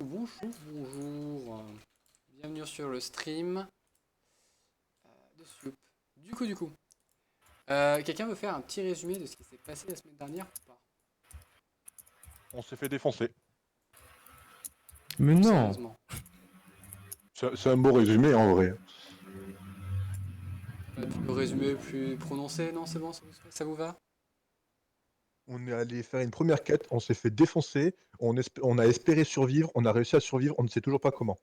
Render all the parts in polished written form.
Bonjour, bonjour. Bienvenue sur le stream de Sloop. Du coup, quelqu'un veut faire un petit résumé de ce qui s'est passé la semaine dernière ou pas? On s'est fait défoncer. Mais Plus non. sérieusement. C'est un beau résumé en vrai. Pas plus résumé, plus prononcé, non, c'est bon, ça vous va? On est allé faire une première quête, on s'est fait défoncer, on a espéré survivre, on a réussi à survivre, on ne sait toujours pas comment.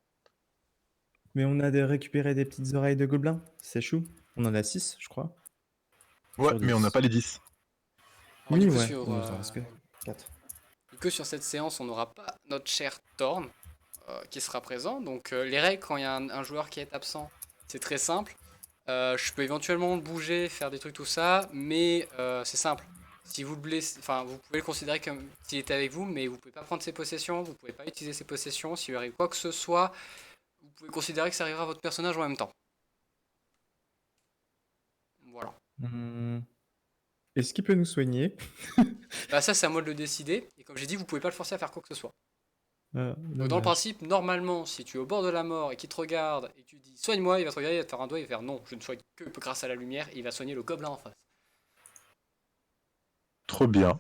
Mais on a récupéré des petites oreilles de gobelins. C'est chou. On en a 6, je crois. Ouais, Sur mais on n'a 10. pas les 10. Alors Oui, ouais. Il nous en reste que 4. du coup, sur cette séance, on n'aura pas notre cher Thorn qui sera présent. Donc les règles quand il y a un joueur qui est absent, c'est très simple. Je peux éventuellement le bouger, faire des trucs, tout ça, mais c'est simple. Si vous le blessez, enfin, vous pouvez le considérer comme s'il était avec vous, mais vous pouvez pas prendre ses possessions, vous pouvez pas utiliser ses possessions. S'il lui arrive quoi que ce soit, vous pouvez considérer que ça arrivera à votre personnage en même temps. Voilà. Est-ce qu'il peut nous soigner? Bah ça, c'est à moi de le décider. Et comme j'ai dit, vous pouvez pas le forcer à faire quoi que ce soit. Donc dans le Dommage. principe, normalement, si tu es au bord de la mort et qu'il te regarde et que tu dis soigne-moi, il va te regarder, il va te faire un doigt, il va faire non, je ne soigne que grâce à la lumière, et il va soigner le gobelin en face. Trop bien.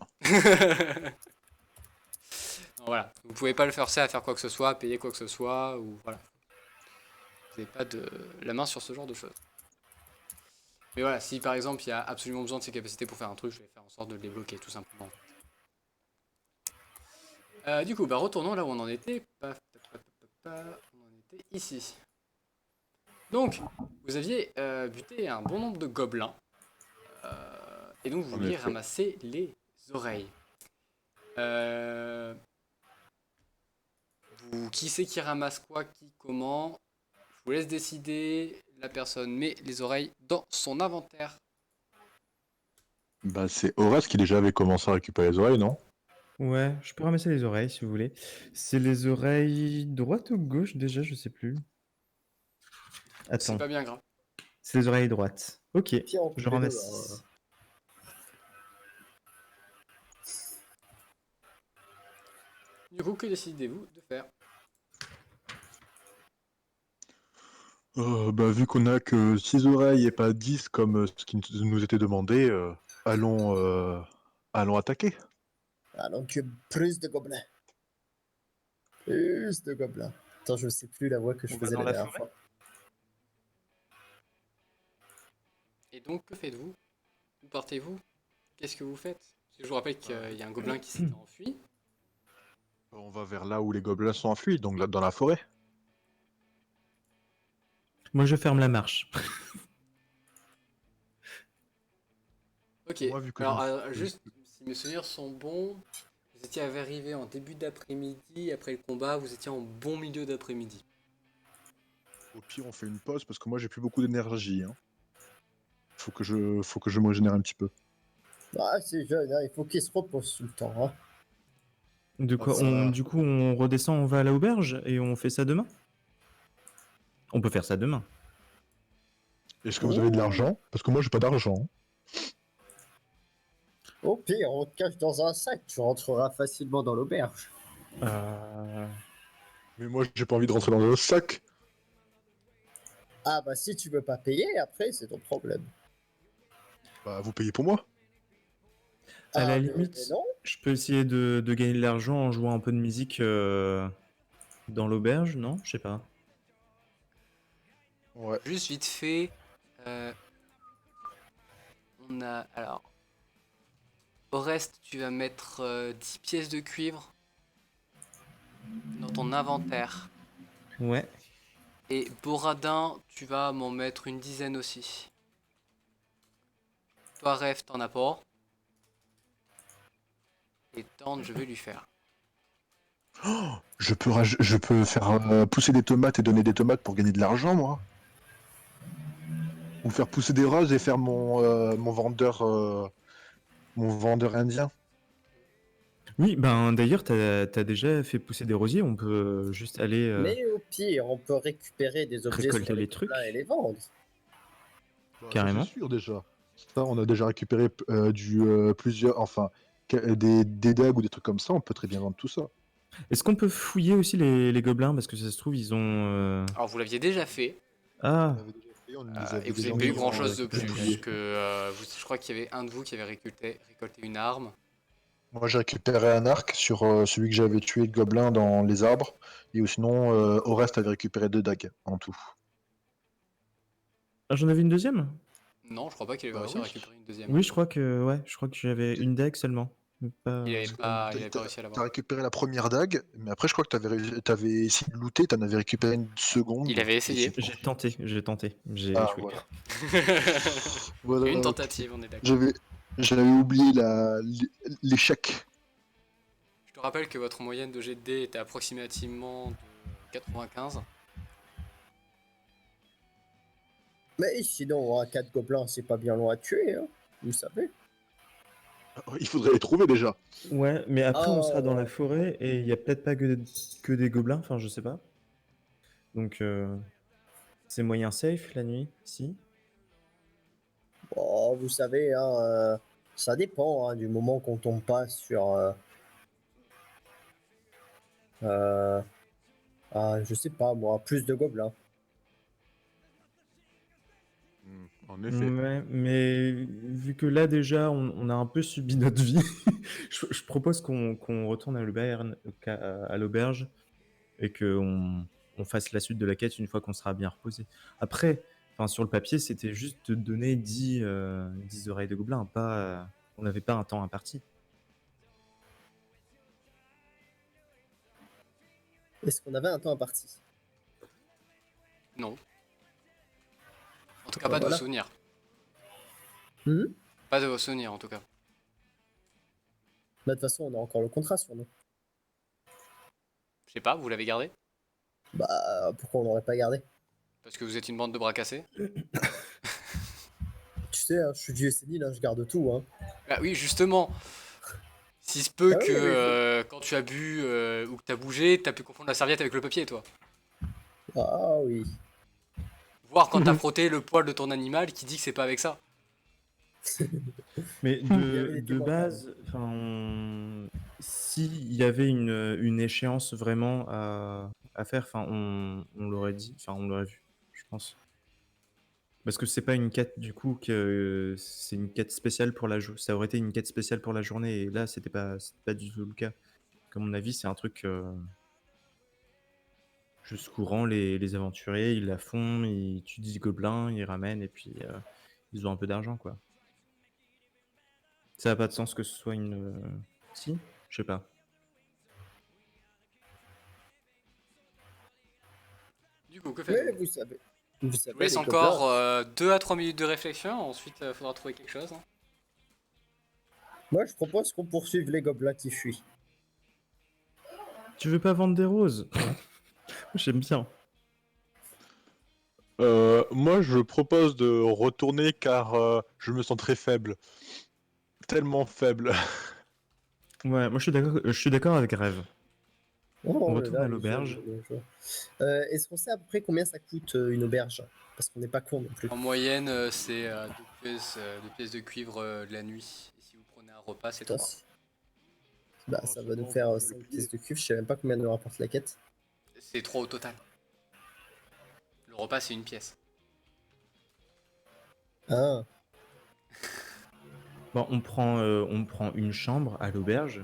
Voilà, vous pouvez pas le forcer à faire quoi que ce soit, à payer quoi que ce soit, ou voilà. Vous n'avez pas de la main sur ce genre de choses. Mais voilà, si par exemple il y a absolument besoin de ses capacités pour faire un truc, je vais faire en sorte de le débloquer tout simplement. Du coup, bah retournons là où on en était. On en était ici. Donc, vous aviez buté un bon nombre de gobelins. Et donc vous En vouliez effet. ramasser les oreilles. Euh, qui c'est qui ramasse quoi, qui, comment? Je vous laisse décider. La personne met les oreilles dans son inventaire. Bah c'est Horace qui déjà avait commencé à récupérer les oreilles, non? Ouais, je peux ramasser les oreilles si vous voulez. C'est les oreilles droite ou gauche déjà, je sais plus. C'est Attends, pas bien grave. c'est les oreilles droites. Ok, Pire entre je les deux, ramasse là. 6. Du coup, que décidez-vous de faire? Bah vu qu'on a que 6 oreilles et pas 10 comme ce qui nous était demandé, allons attaquer. Ah, donc plus de gobelins. Plus de gobelins. Attends, je sais plus la voix que je On va faisais dans la la dernière forêt? fois. Et donc, que faites-vous? Où partez-vous? Qu'est-ce que vous faites? Parce que je vous rappelle qu'il y a un gobelin qui s'était enfui. On va vers là où les gobelins sont enfuis, donc là dans la forêt. Moi, je ferme la marche. Ok, Moi vu que je alors ne... juste, si mes souvenirs sont bons, vous étiez arrivé en début d'après-midi, après le combat, vous étiez en bon milieu d'après-midi. Au pire on fait une pause parce que moi j'ai plus beaucoup d'énergie, hein. Faut que je me régénère un petit peu. Ah, c'est jeune, hein, il faut qu'il se repose tout le temps. Hein. Hop là. Du coup, on redescend, on va à l'auberge et on fait ça demain? On peut faire ça demain. Est-ce que vous avez de Ouh. l'argent? Parce que moi j'ai pas d'argent. Au pire, on te cache dans un sac, tu rentreras facilement dans l'auberge. Euh... Mais moi j'ai pas envie de rentrer dans le sac. Ah bah si tu veux pas payer, après c'est ton problème. Bah vous payez pour moi. À la Ah mais limite, non. je peux essayer de gagner de l'argent en jouant un peu de musique dans l'auberge, non? Je sais pas. Ouais. Juste vite fait, euh, on a. Alors, au reste, tu vas mettre 10 pièces de cuivre dans ton inventaire. Ouais. Et Boradin, tu vas m'en mettre une dizaine aussi. Toi, Ref, t'en as pas. Et Tante, je vais lui faire. Je peux faire pousser des tomates et donner des tomates pour gagner de l'argent, moi. Ou faire pousser des roses et faire mon vendeur indien. Oui, ben d'ailleurs, t'as déjà fait pousser des rosiers, on peut juste aller Mais au pire, on peut récupérer des objets sur récolter les les gobelins et trucs, les vendre. Bah, ça c'est carrément. sûr déjà. Ça, on a déjà récupéré plusieurs, enfin, des dagues ou des trucs comme ça. On peut très bien vendre tout ça. Est-ce qu'on peut fouiller aussi les gobelins? Parce que ça se trouve, ils ont. Alors vous l'aviez déjà fait, On Ah, l'avait déjà fait, on les et avait vous déjà n'avez pas eu oui, mis on grand en avait chose de récupéré plus, une arme. que je crois qu'il y avait un de vous qui avait récolté une arme. Moi, j'ai récupéré un arc sur celui que j'avais tué le gobelin dans les arbres. Et sinon, Orest avait récupéré 2 dagues en tout. Ah, j'en avais une deuxième? Non, je crois pas qu'il avait Bah réussi à oui. récupérer une deuxième. Oui, je crois que j'avais une dague seulement. Mais Il pas... avait pas réussi à T'as l'avoir. récupéré la première dague, mais après, je crois que t'avais essayé de looter, t'en avais récupéré une Il seconde. avait Et c'est essayé. tout. J'ai tenté, j'ai Ah, échoué. voilà. Une Voilà, ok. tentative, on est d'accord. J'avais oublié l'échec. Je te rappelle que votre moyenne de jet de dés était approximativement de 95. Mais sinon, 4 gobelins, c'est pas bien loin à tuer, hein. Vous savez. Il faudrait les trouver déjà. Ouais, mais après, on sera dans la Oh, forêt et il y a peut-être pas que des gobelins, enfin, je sais pas. Donc, c'est moyen safe la nuit, si. oh, vous savez, hein, ça dépend hein, du moment qu'on tombe pas sur, euh, je sais pas moi, plus de gobelins. En effet. Ouais, mais vu que là déjà on a un peu subi notre vie, je propose qu'on retourne à l'auberge et on fasse la suite de la quête une fois qu'on sera bien reposé. Après, enfin sur le papier, c'était juste de donner 10 oreilles de gobelin, pas, on n'avait pas un temps imparti. Est-ce qu'on avait un temps imparti? Non. En tout cas, Ben pas de vos voilà. souvenirs. Hmm. Pas de vos souvenirs, en tout cas. Bah, de toute façon, on a encore le contrat sur nous. Je sais pas, vous l'avez gardé? Bah, pourquoi on l'aurait pas gardé? Parce que vous êtes une bande de bras cassés? Tu sais, hein, je suis vieux et sénile, hein, je garde tout, hein. Bah oui, justement. Si se peut Ah que oui, oui, quand tu as bu ou que t'as bougé, t'as pu confondre la serviette avec le papier, toi. ah oui. Voir quand t'as frotté le poil de ton animal qui dit que c'est pas avec ça. Mais Il y avait des de témoins, quand même. base, enfin, s'il y avait une échéance vraiment à faire, enfin, on l'aurait dit, enfin, on l'aurait vu, je pense. Parce que c'est pas une quête du coup que c'est une quête spéciale pour la journée. Ça aurait été une quête spéciale pour la journée et là c'était pas du tout le cas. Comme mon avis, c'est un truc juste courant. Les aventuriers ils la font, ils tuent 10 gobelins, ils ramènent et puis ils ont un peu d'argent quoi. Ça a pas de sens que ce soit une. Si, je sais pas. Du coup, que Oui, faites-vous? vous Je vous savez, laisse les encore gobelins. 2 à 3 minutes de réflexion, ensuite il faudra trouver quelque chose, hein. Moi, je propose qu'on poursuive les gobelins qui fuient. Tu veux pas vendre des roses? J'aime bien. Moi, je propose de retourner car je me sens très faible. Tellement faible. Ouais, moi je suis d'accord avec Rêve. On Oh là retourne là, à les jeux, l'auberge. les jeux. Est-ce qu'on sait à peu près combien ça coûte une auberge? Parce qu'on n'est pas con non plus. En moyenne, c'est 2 pièces de cuivre de la nuit. Et si vous prenez un repas, c'est Putain, 3. bah, Oh, ça va nous seulement, faire vous 5 avez pièces oublié. de cuivre, je sais même pas combien nous rapporte la quête. C'est 3 au total. Le repas, c'est une pièce. Ah, Bon, on prend une chambre à l'auberge.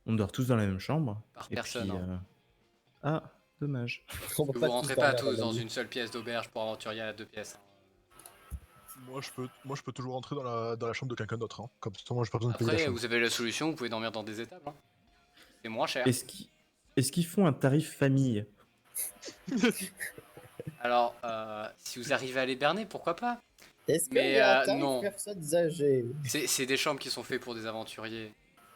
On dort tous dans la même chambre. Par Et personne, puis. hein. Ah, dommage. on va Que pas vous tous rentrez pas dormir dans tous le dans même lit. une seule pièce d'auberge pour aventurier à 2 pièces, hein. Moi, je peux toujours rentrer dans la chambre de quelqu'un d'autre, hein. Comme ça, moi, j'ai pas besoin de payer la Après, chambre. vous avez la solution, vous pouvez dormir dans des étables, hein. C'est moins cher. Est-ce qu'ils est-ce qu'ils font un tarif famille? Alors, si vous arrivez à les berner, pourquoi pas? Est-ce qu'il Mais y a un tarif non, personnes âgées? c'est des chambres qui sont faites pour des aventuriers.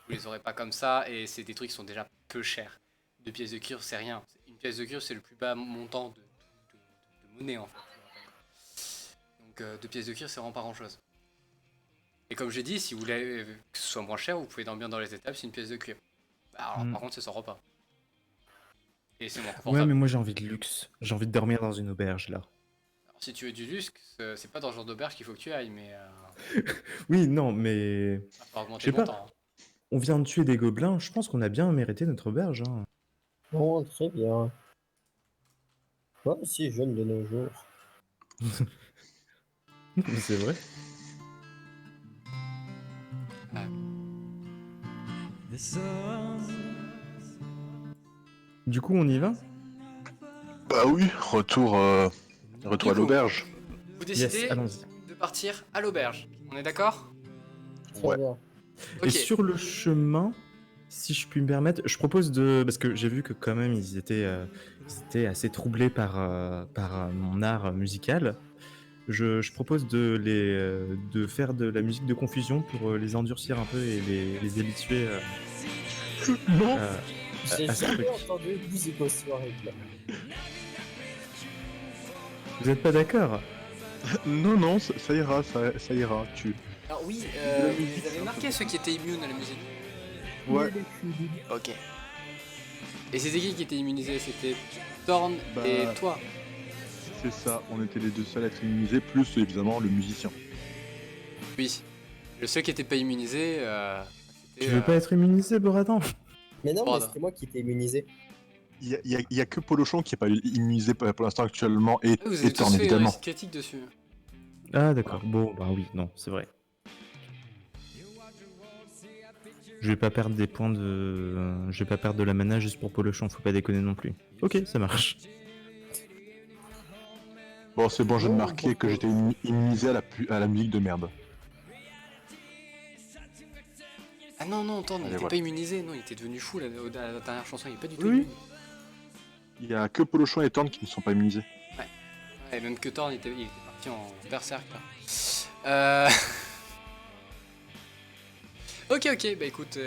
Vous les aurez pas comme ça, et c'est des trucs qui sont déjà peu chers. 2 pièces de cuivre, c'est rien. Une pièce de cuivre, c'est le plus bas montant de monnaie, en fait. Donc 2 pièces de cuivre, c'est vraiment pas grand-chose. Et comme j'ai dit, si vous voulez que ce soit moins cher, vous pouvez dormir dans les étables, c'est une pièce de cuivre. Alors, Hmm. par contre, c'est sans repas. Et c'est moins Ouais, confortable. mais moi j'ai envie de luxe. J'ai envie de dormir dans une auberge là. Alors, si tu veux du luxe, c'est pas dans ce genre d'auberge qu'il faut que tu ailles, mais Oui, non, mais va falloir je augmenter sais le pas. montant, hein. on vient de tuer des gobelins, je pense qu'on a bien mérité notre auberge, hein. Bon, très bien. Moi aussi, jeune de nos jours. C'est vrai. Du coup, on y va? Bah oui, retour à Du coup, l'auberge. vous Yes, décidez allons-y. de partir à l'auberge. On est d'accord? Très Ouais. bien. Et Ok. sur le chemin, si je puis me permettre, je propose de... Parce que j'ai vu que quand même ils étaient assez troublés par mon art musical. Je propose de faire de la musique de confusion pour les endurcir un peu et les habituer Non. J'ai à ce jamais truc. entendu de musique aussi horrible. Vous êtes pas d'accord? Non, ça ira, ça ira. Alors oui, De la vous musique, les avez c'est un marqués peu- ceux qui étaient immunes à la musique. Ouais. Ok. Et c'était qui était immunisé? C'était Thorn Bah, et toi. c'est ça, on était les deux seuls à être immunisés, plus évidemment le musicien. Oui. Le seul qui était pas immunisé, Tu c'était veux pas être immunisé, Boradan? Mais non, mais Brad. c'était moi qui étais immunisé. Il y a que Polochon qui n'est pas immunisé pour l'instant actuellement, et, Ah, vous et avez tous Thorn fait une évidemment. réussite critique dessus. Ah d'accord, bon, bah oui, non, c'est vrai. Je vais pas perdre des points de... Je vais pas perdre de la mana juste pour Polochon, faut pas déconner non plus. Ok, ça marche. Bon, c'est bon, je Non, vais marquer que j'étais immunisé à la musique de merde. Ah non, non, Thorn, il Allez, était voilà. pas immunisé. Non, il était devenu fou à la dernière chanson. Il est pas du tout Oui. immunisé. Il y a que Polochon et Thorn qui ne sont pas immunisés. Ouais, même que Thorn, il était parti en berserk là. Ok, ok, bah écoute.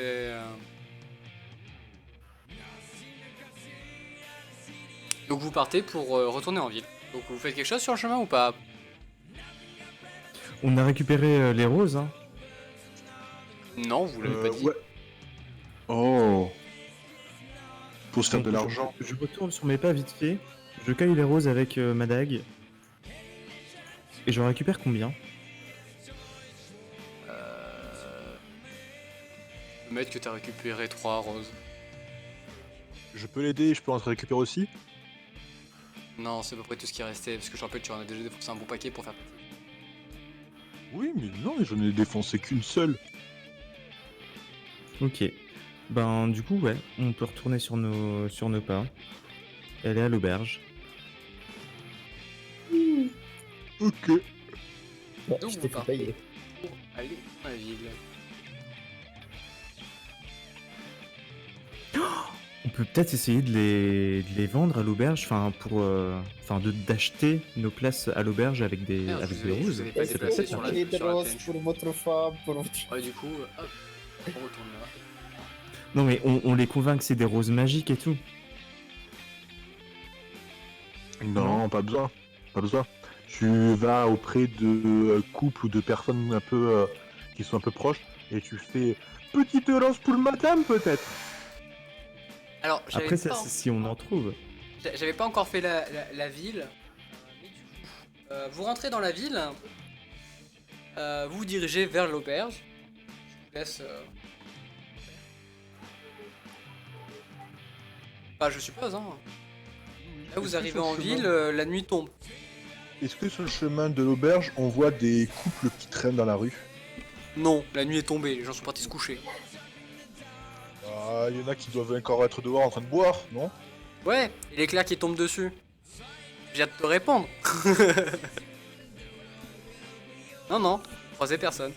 Donc vous partez pour retourner en ville. Donc vous faites quelque chose sur le chemin ou pas? On a récupéré les roses, hein. Non, vous l'avez pas dit. Ouais. Oh. Pour se faire Donc, de l'argent. je retourne sur mes pas vite fait, je cueille les roses avec ma dague, et j'en récupère combien? Le mec que t'as récupéré 3 roses. Je peux l'aider, je peux en récupérer aussi. Non, c'est à peu près tout ce qui restait. Parce que je rappelle, tu en as déjà défoncé un bon paquet pour faire. Oui, mais non, mais j'en ai défoncé qu'une seule. Ok. Ben du coup ouais, on peut retourner sur nos pas. Elle est à l'auberge. Ok. Bon, Donc je vous t'ai fait partez payer. pour aller dans la ville. On peut peut-être essayer de les vendre à l'auberge, enfin pour, enfin d'acheter nos places à l'auberge avec Merde, avec je des vous roses. avais pas Est-ce Ça peut déplacé peut-être que vous sur la, marcher. voulez des sur la roses planche. pour votre femme, pour votre... Ouais, du coup, hop, on retourne là. Non mais on les convainc que c'est des roses magiques et tout. Non, pas besoin. Pas besoin. Tu vas auprès de couples ou de personnes un peu qui sont un peu proches et tu fais petite rose pour madame peut-être. Alors, Après ça, c'est si on en trouve. j'avais pas encore fait la ville. Mais du coup, vous rentrez dans la ville. Vous vous dirigez vers l'auberge. Je vous laisse. Bah, je suppose, hein. Là, vous arrivez en ville, la nuit tombe. Est-ce que sur le chemin de l'auberge, on voit des couples qui traînent dans la rue? Non, la nuit est tombée, les gens sont partis se coucher. Ah, il y en a qui doivent encore être dehors en train de boire, non? Ouais, et l'éclair qui tombe dessus. Je viens de te répondre. Non, non, vous croisez personne.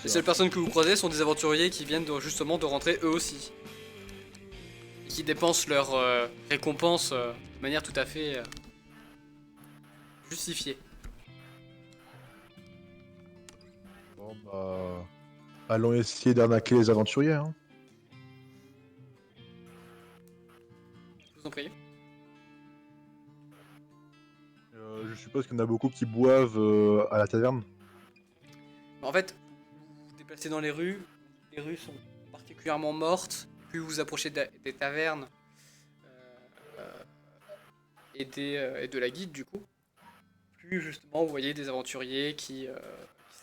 Les seules personnes que vous croisez sont des aventuriers qui viennent justement de rentrer eux aussi. Et qui dépensent leur récompense de manière tout à fait justifiée. Bon bah... Allons essayer d'arnaquer les aventuriers, hein. Je vous en prie. Je suppose qu'il y en a beaucoup qui boivent à la taverne. En fait, vous vous déplacez dans les rues sont particulièrement mortes. Plus vous vous approchez des tavernes et de la guilde du coup, plus justement vous voyez des aventuriers qui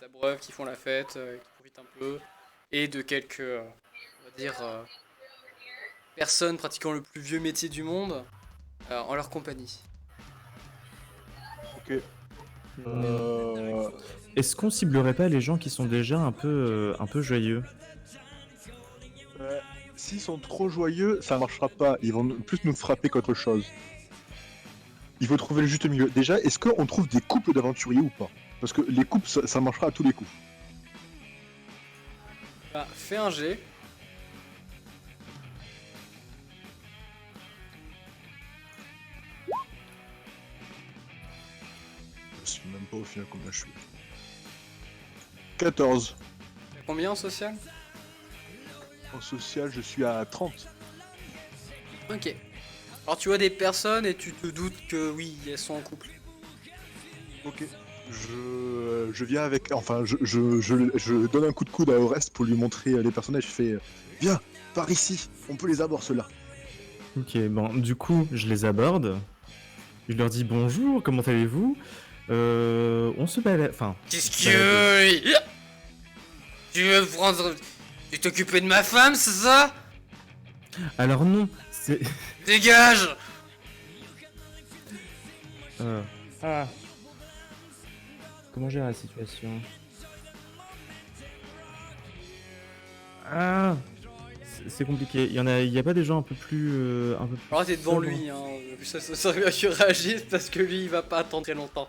qui s'abreuvent, qui font la fête, qui profitent un peu, et de quelques, on va dire, personnes pratiquant le plus vieux métier du monde en leur compagnie. Ok. Euh, Est-ce qu'on ciblerait pas les gens qui sont déjà un peu joyeux? S'ils sont trop joyeux, ça marchera pas. Ils vont plus nous frapper qu'autre chose. Il faut trouver le juste milieu. Déjà, est-ce qu'on trouve des couples d'aventuriers ou pas? Parce que les couples, ça marchera à tous les coups. Bah, fais un jet. Je sais même pas au final combien je suis. 14. T'as combien en social? En social, je suis à 30. Ok. Alors tu vois des personnes et tu te doutes que oui, elles sont en couple. Ok. Je viens avec. Enfin, je donne un coup de coude à Orest pour lui montrer les personnages. Je fais viens, par ici, on peut les avoir ceux-là. Ok, bon, du coup, je les aborde. Je leur dis bonjour, comment allez-vous? On se balade. Enfin, Qu'est-ce balade. que... Tu veux prendre... Tu t'occuper de ma femme, c'est ça? Alors non, c'est. Dégage! Ah. Comment gérer la situation? Ah. C'est compliqué. Il y a pas des gens un peu plus. Un peu plus Alors t'es devant sobres? lui, hein. Ça serait bien qu'il réagisse parce que lui, il va pas attendre très longtemps.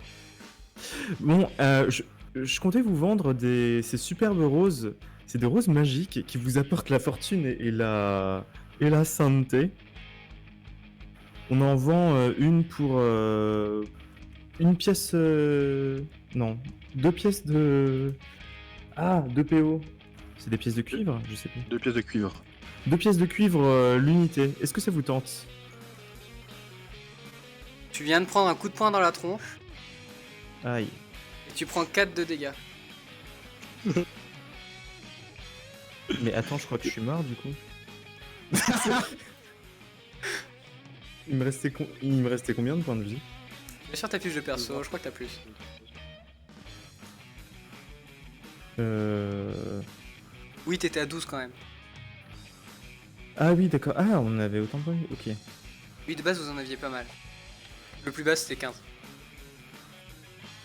Bon, je comptais vous vendre ces superbes roses. C'est des roses magiques qui vous apportent la fortune et la santé. On en vend une pour une pièce. Non, 2 pièces de. Ah, 2 PO. C'est des pièces de cuivre? Je sais plus. 2 pièces de cuivre. 2 pièces de cuivre l'unité. Est-ce que ça vous tente? Tu viens de prendre un coup de poing dans la tronche Aïe. et tu prends 4 de dégâts. Mais attends, je crois que je suis mort du coup. Il me restait combien de points de vie? Bien sûr, ta fiche de perso, je crois que t'as plus. Oui, t'étais à 12 quand même. Ah oui, d'accord. Ah, on avait autant de points de vie. Ok. Oui, de base, vous en aviez pas mal. Le plus bas, c'était 15.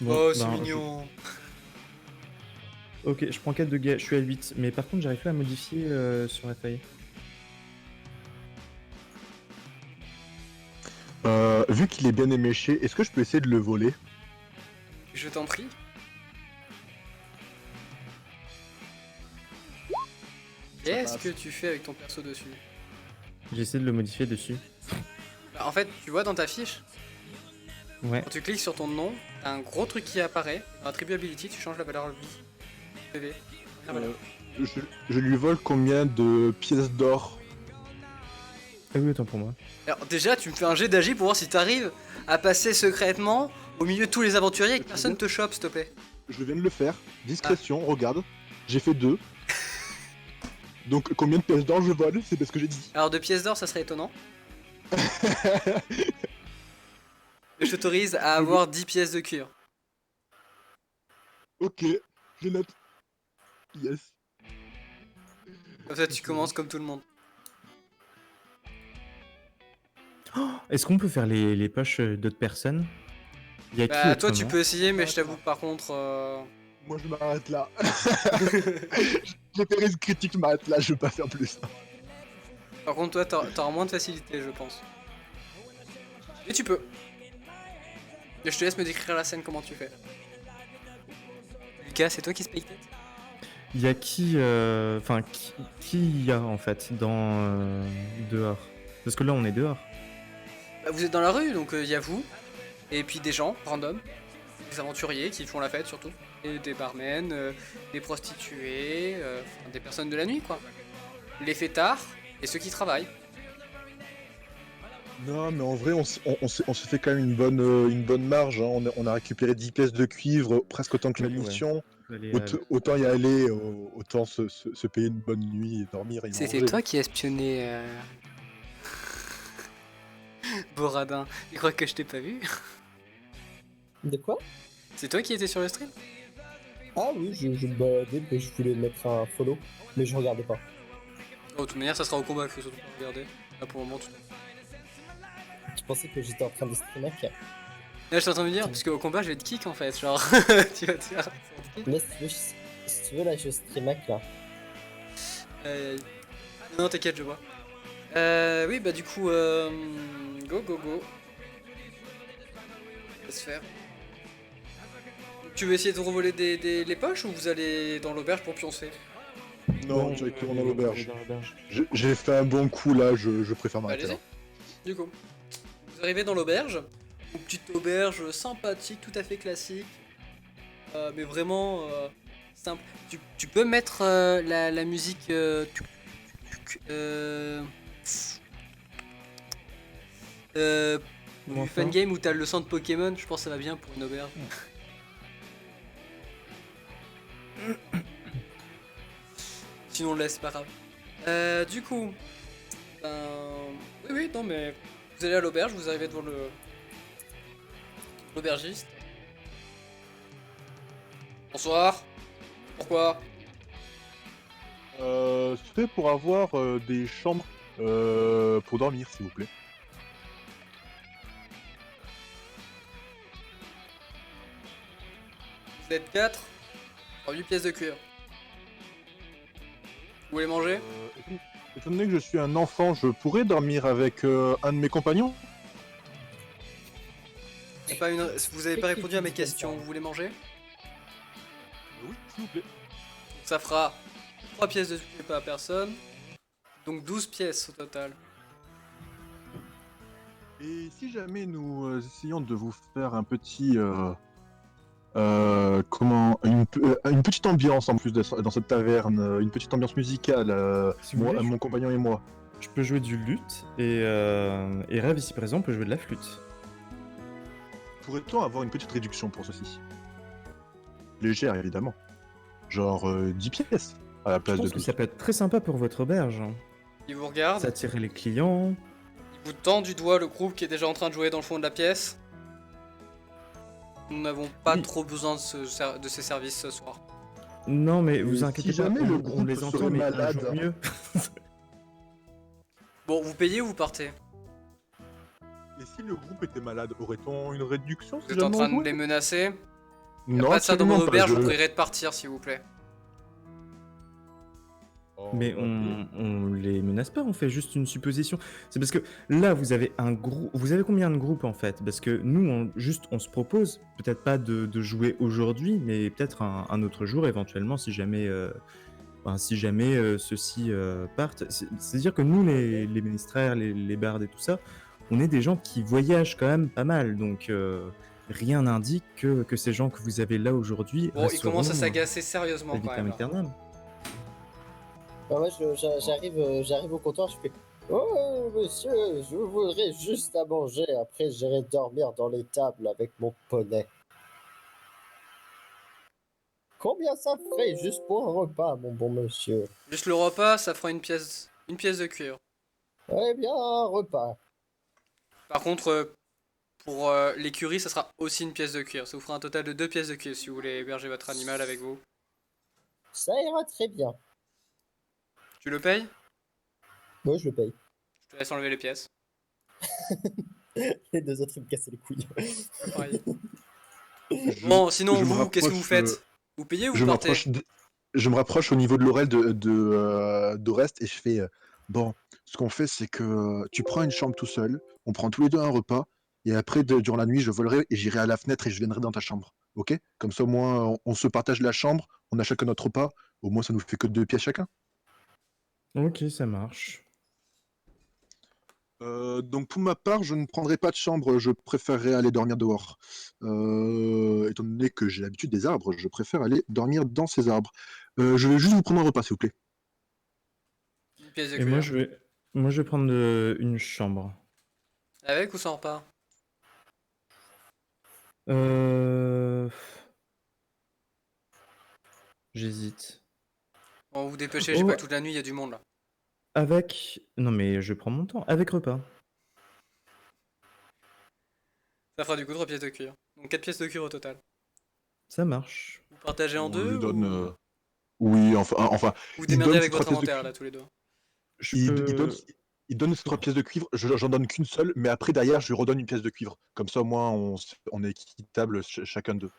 Bon, Oh, c'est ben, mignon. Ok, je prends 4 de dégâts. Je suis à 8. Mais par contre, j'arrive pas à modifier sur la feuille. Vu qu'il est bien éméché, est-ce que je peux essayer de le voler? Je t'en prie. Qu'est-ce que tu fais avec ton perso dessus? J'essaie de le modifier dessus. Bah, en fait, tu vois dans ta fiche, Ouais. quand tu cliques sur ton nom, t'as un gros truc qui apparaît. Dans Attribute Ability, tu changes la valeur vie. PV. Ah, voilà. Je lui vole combien de pièces d'or? Ah oui, autant pour moi. Alors déjà, tu me fais un jet d'agi pour voir si t'arrives à passer secrètement au milieu de tous les aventuriers et que personne te chope, s'il te plaît. Je viens de le faire. Discrétion, regarde. J'ai fait 2. Donc combien de pièces d'or je vole? C'est parce que j'ai dit. Alors 2 pièces d'or, ça serait étonnant. Je t'autorise à avoir 10 pièces de cuivre. Ok, je note. Yes. Comme ça, tu commences comme tout le monde. Est-ce qu'on peut faire les poches d'autres personnes? Il y a qui Bah, toi, tu autrement? peux essayer, mais je t'avoue que par contre... Moi je m'arrête là. J'ai fait risque critique, je m'arrête là, je veux pas faire plus. Par contre, toi, t'auras moins de facilité, je pense. Et tu peux. Et je te laisse me décrire la scène, comment tu fais. Lucas, c'est toi qui spectate? Il y a qui. Enfin, qui y a en fait dans. Dehors? Parce que là, on est dehors. Bah, vous êtes dans la rue, donc il y a vous, et puis des gens, random, des aventuriers qui font la fête surtout, et des barmen, des prostituées, enfin, des personnes de la nuit, quoi. Les fêtards, et ceux qui travaillent. Non, mais en vrai, on se fait quand même une bonne marge. Hein. On a récupéré 10 pièces de cuivre, presque autant que la Oui, ouais. mission. Allez, Autant y aller, autant se payer une bonne nuit et dormir et C'était manger. toi qui espionnais Boradin. Tu crois que je t'ai pas vu? De quoi? C'est toi qui étais sur le stream? Ah oui, je me baladais, mais je voulais mettre un follow, mais je regardais pas. Oh, de toute manière, ça sera au combat qu'il faut surtout pas regarder. Là pour le moment, tout. Tu pensais que j'étais en train de streamer? Là, je suis en train de me dire, parce qu'au combat, je vais te kick en fait. Genre, tu vas te faire. Là, si tu veux, là, je streamer là. Euh, Non, t'inquiète, je vois. Oui, bah du coup, go, go, go. Laisse faire. Tu veux essayer de revoler les poches ou vous allez dans l'auberge pour pioncer? Non, Ouais, directement on dans va l'auberge. dans l'auberge. J'ai fait un bon coup là, je préfère Bah, m'arrêter là. allez-y. Du coup, vous arrivez dans l'auberge. Une petite auberge sympathique, tout à fait classique. Mais vraiment simple. Tu peux mettre la musique euh, Moins du fan fort. game où t'as le son de Pokémon. Je pense que ça va bien pour une auberge. Sinon, on le laisse, c'est pas grave. Du coup, ben, oui, oui, non, mais vous allez à l'auberge, vous arrivez devant l'aubergiste. Bonsoir. Pourquoi? C'est pour avoir des chambres pour dormir, s'il vous plaît. Vous êtes 4 pour 8 pièces de cuir. Vous voulez manger? Étant donné que je suis un enfant, je pourrais dormir avec un de mes compagnons? C'est pas une... Vous avez pas répondu à mes questions. Vous voulez manger? Oui, s'il vous plaît. Ça fera 3 pièces de cuir par personne. Donc 12 pièces au total. Et si jamais nous essayons de vous faire un petit... une petite ambiance en plus dans cette taverne, une petite ambiance musicale, Si vous voulez, mon compagnon et moi. je peux jouer du luth et Rêve ici présent peut jouer de la flûte. Pourrait-on avoir une petite réduction pour ceci? Légère, évidemment. Genre 10 pièces à la Je place de pense que 12. ça peut être très sympa pour votre auberge. Il vous regarde. Ça attire les clients. Il vous tend du doigt le groupe qui est déjà en train de jouer dans le fond de la pièce. Nous n'avons pas Oui. trop besoin de ces services ce soir. Non, mais Et vous si inquiétez pas, jamais le on groupe les serait entend, mais on malade joue mieux. Bon, vous payez ou vous partez? Et si le groupe était malade, aurait-on une réduction Vous êtes en train de les menacer? Y a Non, pas de ça dans mon absolument pas, auberge, je vous prierai de partir s'il vous plaît. Mais ok. on les menace pas, on fait juste une supposition. C'est parce que là, vous avez un groupe. Vous avez combien de groupes en fait? Parce que nous, on se propose, peut-être pas de jouer aujourd'hui, mais peut-être un autre jour éventuellement, si jamais, ceux-ci partent. C'est-à-dire que nous, les ménestrels, les bardes et tout ça, on est des gens qui voyagent quand même pas mal. Donc rien n'indique que ces gens que vous avez là aujourd'hui Bon, il commence à resteront s'agacer sérieusement ad quand vitam même. Là. aeternam. Bah ouais, j'arrive au comptoir, je fais oh monsieur, je voudrais juste à manger, après j'irai dormir dans les tables avec mon poney. Combien ça ferait juste pour un repas, mon bon monsieur? Juste le repas, ça fera une pièce de cuir. Eh bien, un repas. Par contre, pour l'écurie, ça sera aussi une pièce de cuir. Ça vous fera un total de 2 pièces de cuir si vous voulez héberger votre animal avec vous. Ça ira très bien. Tu le payes? Moi, je le paye. Je te laisse enlever les pièces. Les deux autres, ils me cassaient les couilles. Pareil. Bon, sinon je me vous, qu'est-ce que vous rapproche, faites? Vous payez ou je vous me partez? rapproche, je me rapproche au niveau de l'oreille d'Orest et je fais bon, ce qu'on fait, c'est que tu prends une chambre tout seul, on prend tous les deux un repas, et après, durant la nuit, je volerai et j'irai à la fenêtre et je viendrai dans ta chambre. Ok? Comme ça, au moins, on se partage la chambre, on a chacun notre repas, au moins, ça nous fait que 2 pièces chacun. Ok, ça marche. Donc pour ma part, je ne prendrai pas de chambre, je préférerais aller dormir dehors. Étant donné que j'ai l'habitude des arbres, je préfère aller dormir dans ces arbres. Je vais juste vous prendre un repas, s'il vous plaît. Une pièce de Et moi, cuir. je vais prendre une chambre. Avec ou sans repas? Euh... J'hésite. Bon, vous dépêchez, j'ai Oh, pas que toute la nuit, il y a du monde là. avec... Non, mais je prends mon temps. Avec repas. Ça fera du coup 3 pièces de cuir. Donc 4 pièces de cuir au total. Ça marche. Vous Partagé en On deux lui donne. ou Oui, enfin, vous il démerdez donne avec ses 3 votre pièces de inventaire là cuivre. tous les deux? Je Il donne, peux. il donne ses 3 pièces de cuivre. J'en donne qu'une seule, mais après, derrière, je lui redonne une pièce de cuivre. Comme ça, au moins, on est équitable chacun d'eux.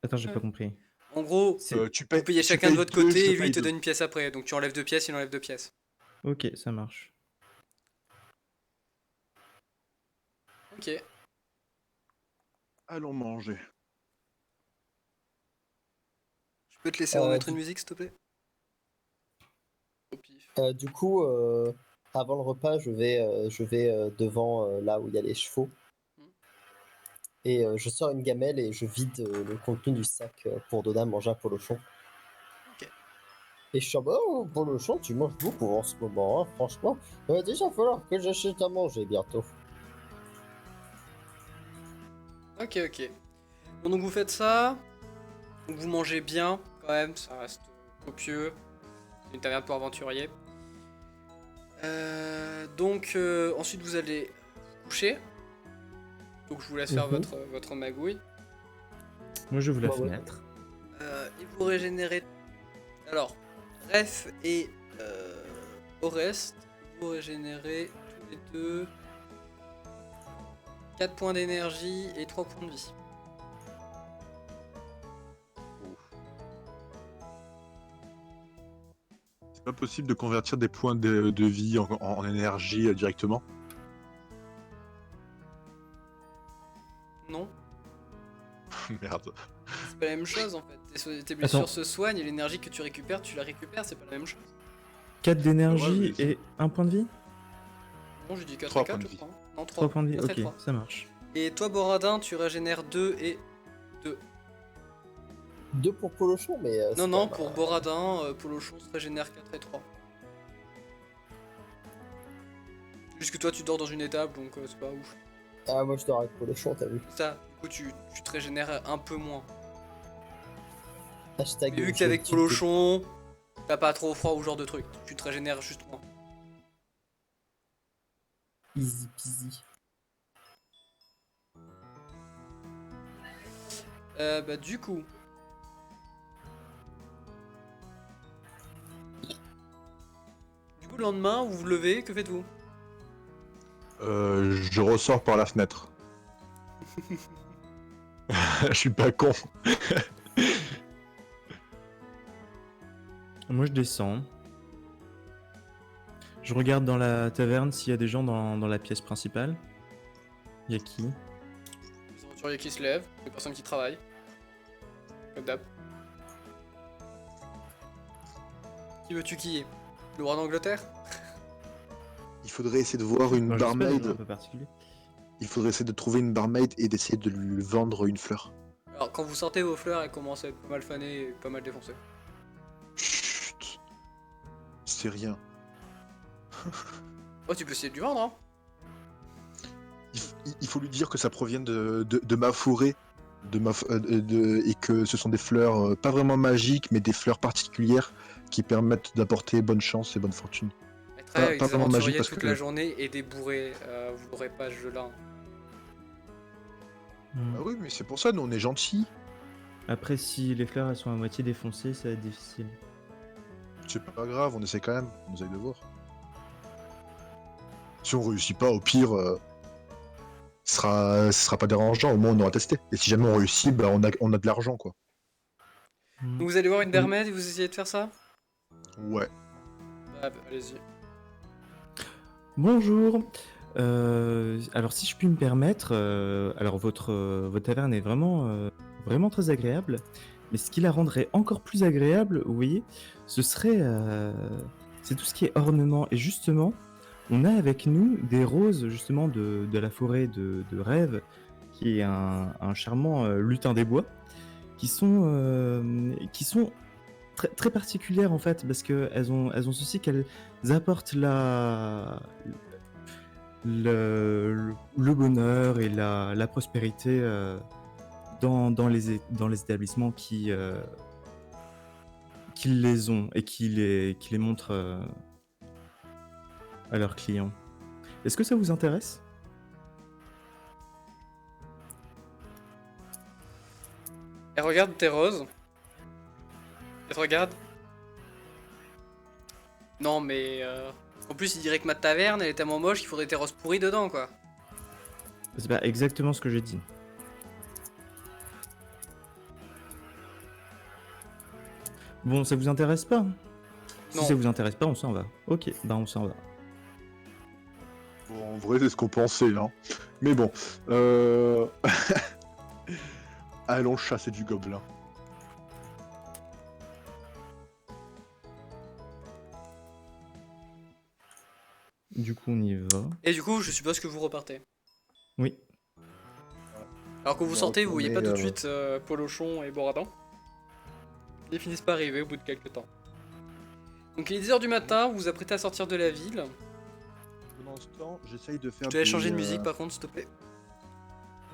Attends, j'ai Ouais. pas compris. En gros, C'est. vous payez Tu chacun de payes votre 2, côté je et lui il paye te 2. donne une pièce après. Donc tu enlèves 2 pièces, il enlève 2 pièces. Ok, ça marche. Ok. Allons manger. Je peux te laisser Euh, remettre une du, musique s'il te plaît? Au pif. du coup, avant le repas, je vais devant là où il y a les chevaux. Hmm. Et je sors une gamelle et je vide le contenu du sac pour donner à manger à Polochon. Ok. Et je suis en mode, oh, Polochon, tu manges beaucoup en ce moment, hein, franchement. Il va déjà falloir que j'achète à manger bientôt. Ok, ok. Bon, donc vous faites ça. Donc vous mangez bien quand même, ça reste copieux. C'est une taverne pour aventuriers. Donc ensuite vous allez vous coucher. Donc je vous laisse faire Mhm. votre magouille. Moi, j'ouvre la Bah ouais. fenêtre. Et vous régénérez. Alors, Ref et Orest, vous régénérez tous les deux 4 points d'énergie et 3 points de vie. C'est pas possible de convertir des points de vie en énergie directement. Non, Merde. c'est pas la même chose en fait. Tes Attends. blessures se soignent et l'énergie que tu récupères, tu la récupères, c'est pas la même chose. 4 d'énergie Ouais, mais et 1 point de vie? Bon, j'ai dit 4 3 et 4, points de je vie. crois. Non, 3 points de vie, 4 et ok, 3. ça marche. Et toi, Boradin, tu régénères 2 et 2. 2 pour Polochon, mais Non, c'est non, quand pour même, Boradin, Polochon se régénère 4 et 3. Juste que toi, tu dors dans une étable, donc c'est pas ouf. Ah, moi je dors avec Polochon, t'as vu. Ça, du coup, tu te régénères un peu moins. Hashtag Mais vu que t'es je avec tue Polochon, t'as pas trop froid ou genre de truc. Tu te régénères juste moins. easy peasy. Bah, du coup. Le lendemain, vous vous levez, que faites-vous? Je ressors par la fenêtre. Je suis pas con. Moi, je descends. Je regarde dans la taverne s'il y a des gens dans la pièce principale. Il y a qui? Les aventuriers qui se lèvent, les personnes qui travaillent. Comme d'hab. Qui veux-tu qui est? Le roi d'Angleterre? Il faudrait essayer de voir une Non, je sais pas, des gens un barmaid. peu particuliers. Il faudrait essayer de trouver une barmaid et d'essayer de lui vendre une fleur. Alors, quand vous sortez vos fleurs, elles commencent à être pas mal fanées et pas mal défoncées. Chut. C'est rien. Oh, tu peux essayer de lui vendre, hein? Il faut lui dire que ça provient de ma forêt. Et que ce sont des fleurs pas vraiment magiques, mais des fleurs particulières qui permettent d'apporter bonne chance et bonne fortune. Elle travaille avec pas des vraiment magique aventuriers parce toute que- la journée et des bourrés. Vous l'aurez pas ce jeu-là. Hmm. Ah oui, mais c'est pour ça, nous on est gentils. Après, si les fleurs elles sont à moitié défoncées, ça va être difficile. C'est pas grave, on essaie quand même. On essaie de voir. Si on réussit pas, au pire, ce sera pas dérangeant. Au moins on aura testé. Et si jamais on réussit, bah, on a de l'argent quoi. Hmm. Donc vous allez voir une Oui. Dermed et vous essayez de faire ça? Ouais. Ah bah, allez-y. Bonjour. Alors, si je puis me permettre, alors votre taverne est vraiment très agréable. Mais ce qui la rendrait encore plus agréable, vous voyez, ce serait c'est tout ce qui est ornement. Et justement, on a avec nous des roses justement de la forêt de Rêve, qui est un charmant lutin des bois, qui sont très, très particulières en fait, parce qu'elles ont ceci qu'elles apportent le bonheur et la prospérité dans les établissements qui les ont et qui les montrent à leurs clients. Est-ce que ça vous intéresse? Elle regarde tes roses. Elle te regarde. Non, mais. En plus, il dirait que ma taverne, elle est tellement moche qu'il faudrait des roses pourries dedans, quoi. C'est pas exactement ce que j'ai dit. Bon, ça vous intéresse pas? Si Non. ça vous intéresse pas, on s'en va. Ok, bah on s'en va. Bon, en vrai, c'est ce qu'on pensait, hein. Mais bon, allons chasser du gobelin. Du coup, on y va. Et du coup, je suppose que vous repartez. Oui. Alors que vous On sortez, vous voyez pas tout de retournait, suite Polochon et Boradan. Ils finissent par arriver au bout de quelques temps. Donc il est 10h du matin, vous vous apprêtez à sortir de la ville. Pendant ce temps, j'essaye de faire Je te laisse changer de musique par contre, s'il te plaît.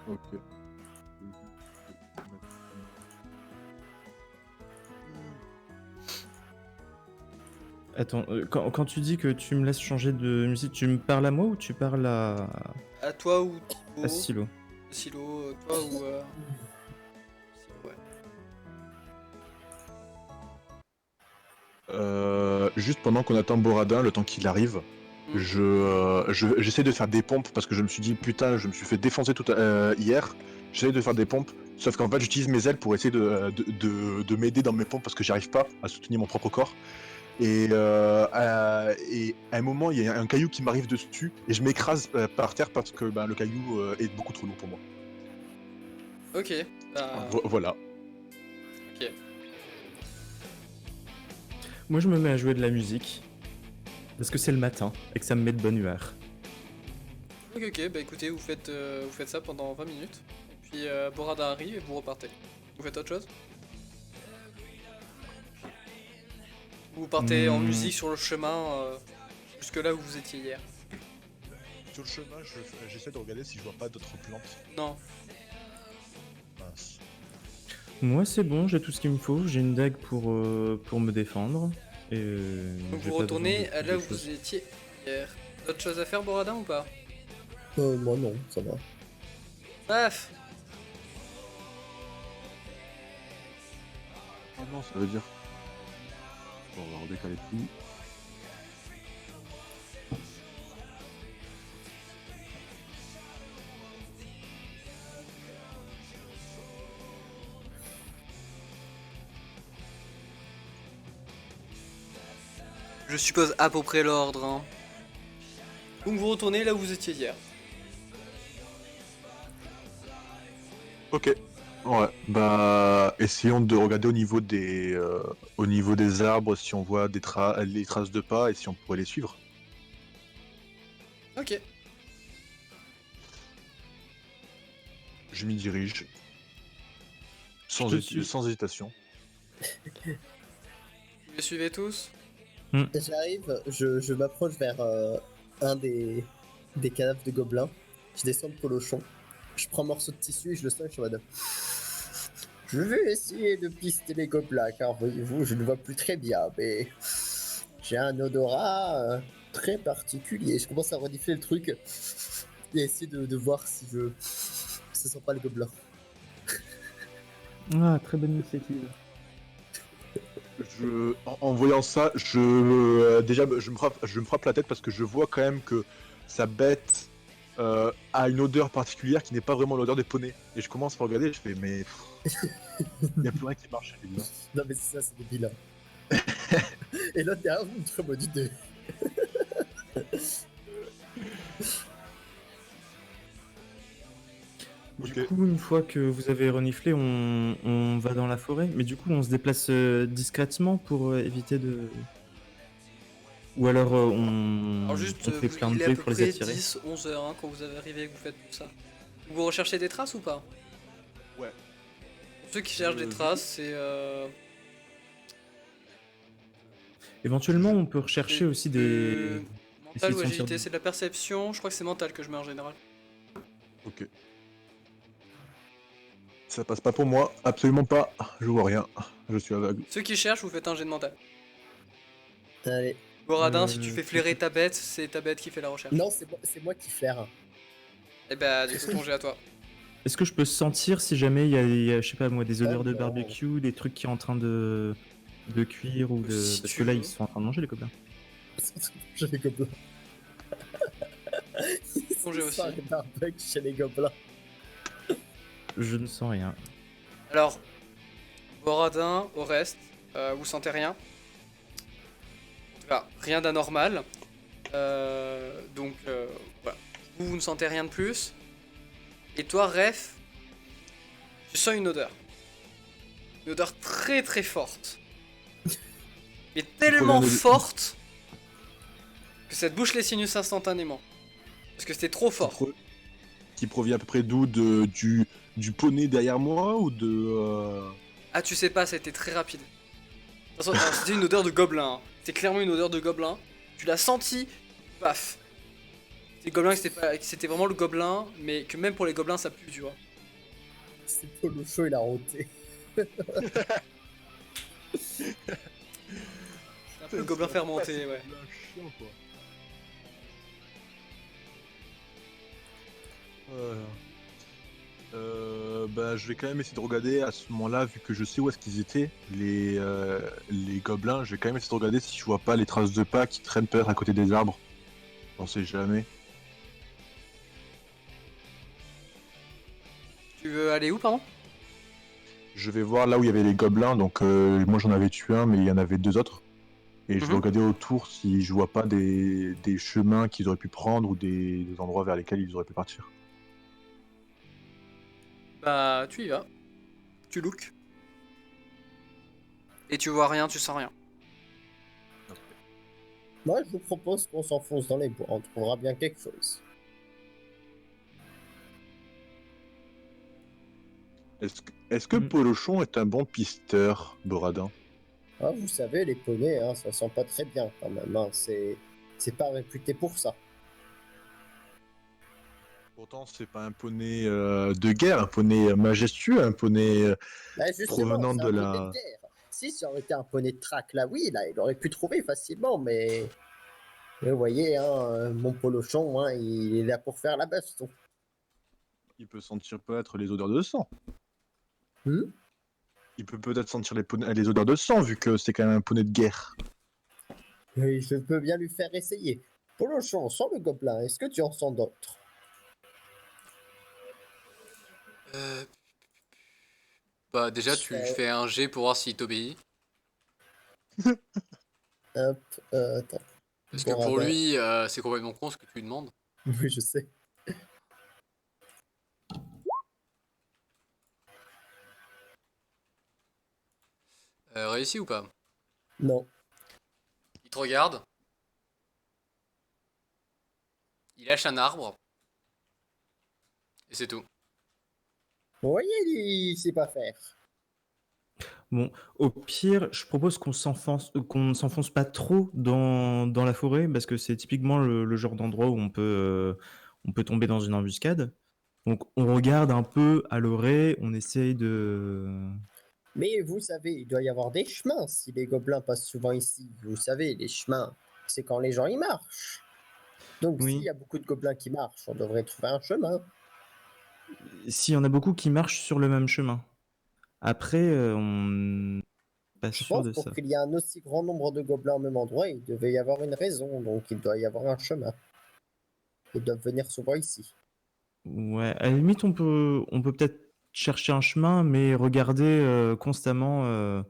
Ok. Attends, quand tu dis que tu me laisses changer de musique, tu me parles à moi ou tu parles À toi ou à Silo? Silo, toi ou. Silo, ouais. Juste pendant qu'on attend Boradin, le temps qu'il arrive, Mm. j'essaie de faire des pompes parce que je me suis dit putain, je me suis fait défoncer hier. J'essaie de faire des pompes, sauf qu'en fait j'utilise mes ailes pour essayer de m'aider dans mes pompes parce que j'arrive pas à soutenir mon propre corps. Et à un moment, il y a un caillou qui m'arrive dessus et je m'écrase par terre parce que le caillou est beaucoup trop lourd pour moi. Ok, bah. Voilà. Ok. Moi, je me mets à jouer de la musique. Parce que c'est le matin et que ça me met de bonne humeur. Ok, bah écoutez, vous faites ça pendant 20 minutes. Et puis Boradin arrive et vous repartez. Vous faites autre chose? Vous partez en musique sur le chemin jusque là où vous étiez hier. Sur le chemin, j'essaie de regarder si je vois pas d'autres plantes. Non. Mince. Moi, c'est bon, j'ai tout ce qu'il me faut. J'ai une dague pour me défendre. Et Donc j'ai vous pas retournez besoin à de là où choses. vous étiez hier. D'autres choses à faire, Boradin, ou pas? Moi non, ça va. Bref. Oh non, ça veut dire. Bon, on va redécaler tout. Je suppose à peu près l'ordre. Hein. Donc vous retournez là où vous étiez hier. Ok. Ouais. Bah, essayons de regarder au niveau des arbres si on voit les traces de pas et si on pourrait les suivre. Ok. Je m'y dirige. Je te suis. Sans hésitation. Vous les suivez tous? J'arrive, je m'approche vers un des cadavres de gobelins. Je descends de Polochon. Je prends un morceau de tissu et je le sens et je suis en mode. Je vais essayer de pister les gobelins car voyez-vous, je ne vois plus très bien, mais j'ai un odorat très particulier. Je commence à renifler le truc et essayer de voir si ça sent pas les gobelins. Ah, très bonne initiative. En voyant ça, déjà je me frappe la tête parce que je vois quand même que sa bête a une odeur particulière qui n'est pas vraiment l'odeur des poneys. Et je commence à regarder et je fais mais il n'y a plus rien qui marche. Là. Non mais c'est ça, c'est débile. Hein. Et l'autre derrière, une très bonne idée. Du Ok. coup, une fois que vous avez reniflé, on va dans la forêt. Mais du coup, on se déplace discrètement pour éviter de... Ou alors Alors juste, on fait plein de il est à bruit peu pour les près attirer. 10-11 heures hein, quand vous avez arrivé et que vous faites tout ça. Vous recherchez des traces ou pas? Ouais. Pour ceux qui cherchent des traces, c'est... Éventuellement, on peut rechercher aussi des... Mental essayer ou de sentir agilité, du- c'est de la perception. Je crois que c'est mental que je mets en général. Ok. Ça passe pas pour moi, absolument pas. Je vois rien. Je suis aveugle. Ceux qui cherchent, vous faites un jet de mental. Allez. Boradin, si tu fais flairer ta bête, c'est ta bête qui fait la recherche. Non, c'est moi qui flaire. Et bah du coup ton jet à toi. Est-ce que je peux sentir si jamais je sais pas moi, des Oh odeurs de non. barbecue, des trucs qui sont en train de cuire ou de. Si Parce tu que là, veux. ils sont en train de manger les gobelins. Chez les gobelins. Manger Ça aussi. les barbecues chez les gobelins. Je ne sens rien. Alors, Boradin, au reste, vous sentez rien. En tout cas, rien d'anormal. Donc, voilà. Vous ne sentez rien de plus. Et toi, Ref, tu sens une odeur. Une odeur très très forte. Mais tellement provient de- forte que ça te bouche les sinus instantanément. Parce que c'était trop Qui, fort. qui provient à peu près d'où du poney derrière moi ou de. Ah, tu sais pas, c'était très rapide. De toute façon, alors, c'était une odeur de gobelin. Hein. C'est clairement une odeur de gobelin. Tu l'as senti, paf. C'est gobelin que c'était vraiment le gobelin, mais que même pour les gobelins ça pue, tu vois. C'est Polocho, il a roté. C'est un peu le gobelin fermenté, ouais. Chiant, quoi. Bah, je vais quand même essayer de regarder à ce moment-là, vu que je sais où est-ce qu'ils étaient, les gobelins. Je vais quand même essayer de regarder si je vois pas les traces de pas qui traînent peut-être à côté des arbres. On sait jamais. Tu veux aller où, pardon? Je vais voir là où il y avait les gobelins. Donc, moi j'en avais tué un, mais il y en avait deux autres. Et je vais Mhm. regarder autour si je vois pas des chemins qu'ils auraient pu prendre ou des endroits vers lesquels ils auraient pu partir. Bah, tu y vas. Tu look. Et tu vois rien, tu sens rien. Moi, je vous propose qu'on s'enfonce dans les bois. On trouvera bien quelque chose. Est-ce que Mm. Polochon est un bon pisteur, Boradin? Ah, vous savez, les poneys, hein, ça sent pas très bien quand même. Hein. C'est pas réputé pour ça. Pourtant, c'est pas un poney de guerre, un poney majestueux, un poney Bah justement, provenant c'est de un poney de la. guerre. Si ça aurait été un poney de track, là, oui, là, il aurait pu trouver facilement, mais vous voyez, hein, mon polochon, hein, il est là pour faire la baston. Il peut sentir peut-être les odeurs de sang. Hmm. Il peut peut-être sentir les odeurs de sang, vu que c'est quand même un poney de guerre. Et je peux bien lui faire essayer. Polochon, sans le gobelin, est-ce que tu en sens d'autres? Euh, Bah, déjà, Je tu fais, fais un jet pour voir s'il t'obéit. hop, attends, Parce que bon pour radin. lui, c'est complètement con ce que tu lui demandes. Oui, je sais. Réussi ou pas? Non. Il te regarde, il lâche un arbre, et c'est tout. Vous voyez, lui, il sait pas faire. Bon, au pire, je propose qu'on ne s'enfonce pas trop dans la forêt, parce que c'est typiquement le genre d'endroit où on peut tomber dans une embuscade. Donc, on regarde un peu à l'oreille, on essaye de. Mais vous savez, il doit y avoir des chemins si les gobelins passent souvent ici. Vous savez, les chemins, c'est quand les gens y marchent. Donc, s'il Oui. y a beaucoup de gobelins qui marchent, on devrait trouver un chemin. S'il y en a beaucoup qui marchent sur le même chemin. Après, on n'est pas Je sûr pense de pour ça. qu'il y ait un aussi grand nombre de gobelins au même endroit, il devait y avoir une raison. Donc, il doit y avoir un chemin. Ils doivent venir souvent ici. Ouais, à la limite, on peut peut-être chercher un chemin, mais regarder constamment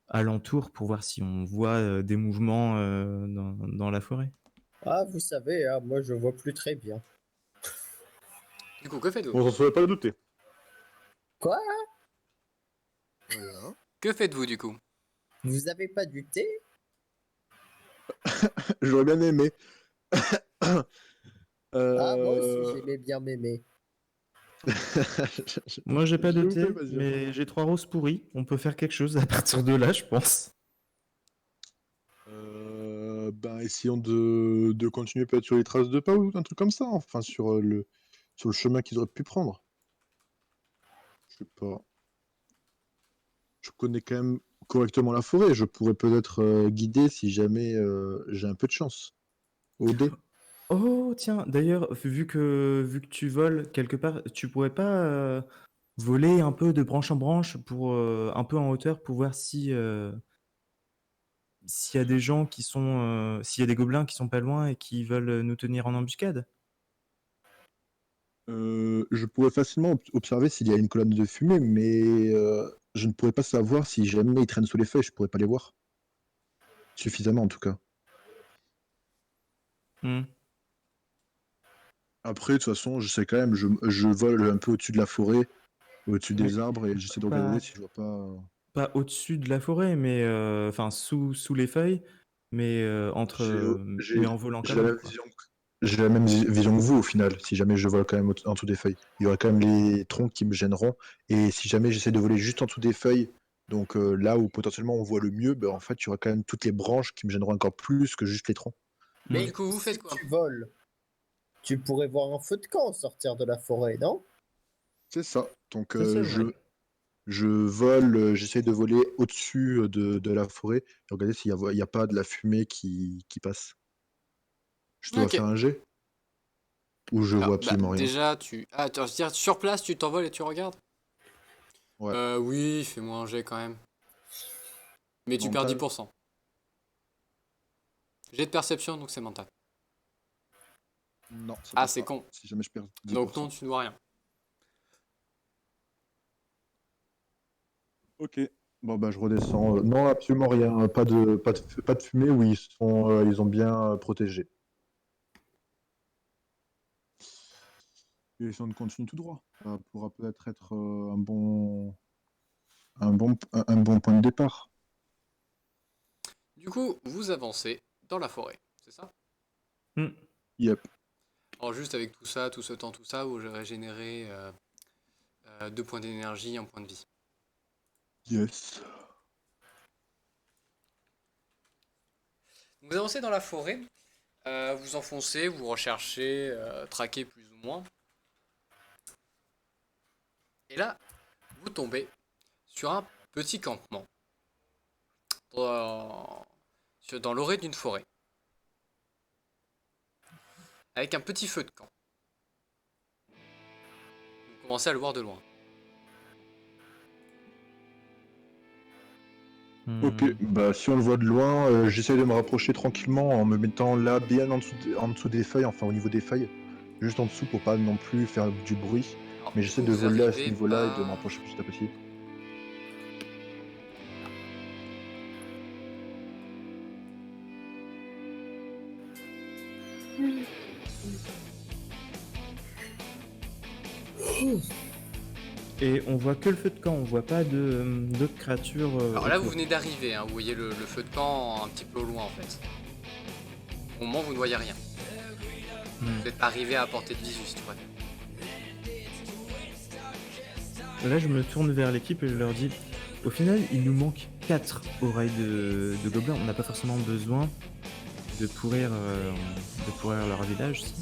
alentour pour voir si on voit des mouvements dans la forêt. Ah, vous savez, hein, moi, je vois plus très bien. Du coup, que faites-vous? On s'en serait pas douté. Quoi? Voilà. Que faites-vous du coup? Vous avez pas du thé? J'aurais bien aimé. Ah, moi aussi, Euh... j'aimais bien m'aimer. Moi, j'ai pas de S'il vous plaît, thé, vas-y. mais j'ai 3 roses pourries. On peut faire quelque chose à partir de là, je pense. Ben, essayons de continuer peut-être sur les traces de pas ou un truc comme ça. Enfin, sur le chemin qu'ils auraient pu prendre. Je sais pas. Je connais quand même correctement la forêt. Je pourrais peut-être guider si jamais j'ai un peu de chance. Au dé. Oh, tiens, d'ailleurs, vu que tu voles quelque part, tu pourrais pas voler un peu de branche en branche pour un peu en hauteur pour voir si s'il y a des gens qui sont s'il y a des gobelins qui sont pas loin et qui veulent nous tenir en embuscade. Je pourrais facilement observer s'il y a une colonne de fumée, mais je ne pourrais pas savoir si jamais ils traînent sous les feuilles, je pourrais pas les voir. Suffisamment en tout cas. Hmm. Après, de toute façon, je sais quand même, je vole un peu au-dessus de la forêt, au-dessus Mais des arbres, et j'essaie de regarder pas, si je vois pas. pas au-dessus de la forêt, mais enfin sous les feuilles, mais J'ai mais j'ai- en volant quand j'ai la même, même quoi. vision, j'ai la même vision que vous au final, si jamais je vole quand même en dessous des feuilles. Il y aurait quand même les troncs qui me gêneront, et si jamais j'essaie de voler juste en dessous des feuilles, donc là où potentiellement on voit le mieux, ben, en fait, il y aura quand même toutes les branches qui me gêneront encore plus que juste les troncs. Hmm. Du coup, vous faites Si quoi? tu voles, tu pourrais voir un feu de camp sortir de la forêt, non? C'est ça. Donc Ça, c'est vrai. je vole, j'essaie de voler au-dessus de la forêt, et regarder il y a pas de la fumée qui passe. Je dois Ok. faire un jet, ou je Alors, vois bah, absolument rien. déjà, tu. Ah, tu veux dire, sur place, tu t'envoles et tu regardes? Ouais. Oui, fais-moi un jet quand même. Mais tu perds Mental? 10%. Jet de perception, donc c'est mental. Non, ça Ah, passe c'est pas. con. Si jamais je perds Donc non, 10%. tu ne vois rien. Ok. Bon bah je redescends. Non, absolument rien. Pas de fumée où ils ont bien protégé. Et si on continue tout droit, ça pourra peut-être être un bon point de départ. Du coup, vous avancez dans la forêt, c'est ça? Hmm. Yep. Alors juste avec tout ça, tout ce temps, tout ça, vous régénérez 2 points d'énergie, 1 point de vie. Yes. Vous avancez dans la forêt, vous enfoncez, vous recherchez, traquez plus ou moins. Et là, vous tombez sur un petit campement dans, dans l'orée d'une forêt, avec un petit feu de camp. Vous commencez à le voir de loin. Ok, Hmm. bah si on le voit de loin, j'essaie de me rapprocher tranquillement en me mettant là bien en dessous des feuilles, enfin au niveau des feuilles, juste en dessous pour pas non plus faire du bruit. Alors Mais du j'essaie coup, de vous voler à ce arrivez niveau-là et de me pas... rapprocher petit à petit. Et on voit que le feu de camp, on voit pas d'autres créatures Alors là, vous autour. venez d'arriver, hein, vous voyez le feu de camp un petit peu au loin en fait. Au moment, vous ne voyez rien. Hmm. Vous êtes arrivé à portée de visu, si tu préfères. Là, je me tourne vers l'équipe et je leur dis, au final, il nous manque 4 oreilles de gobelins. On n'a pas forcément besoin de pourrir leur village. Si.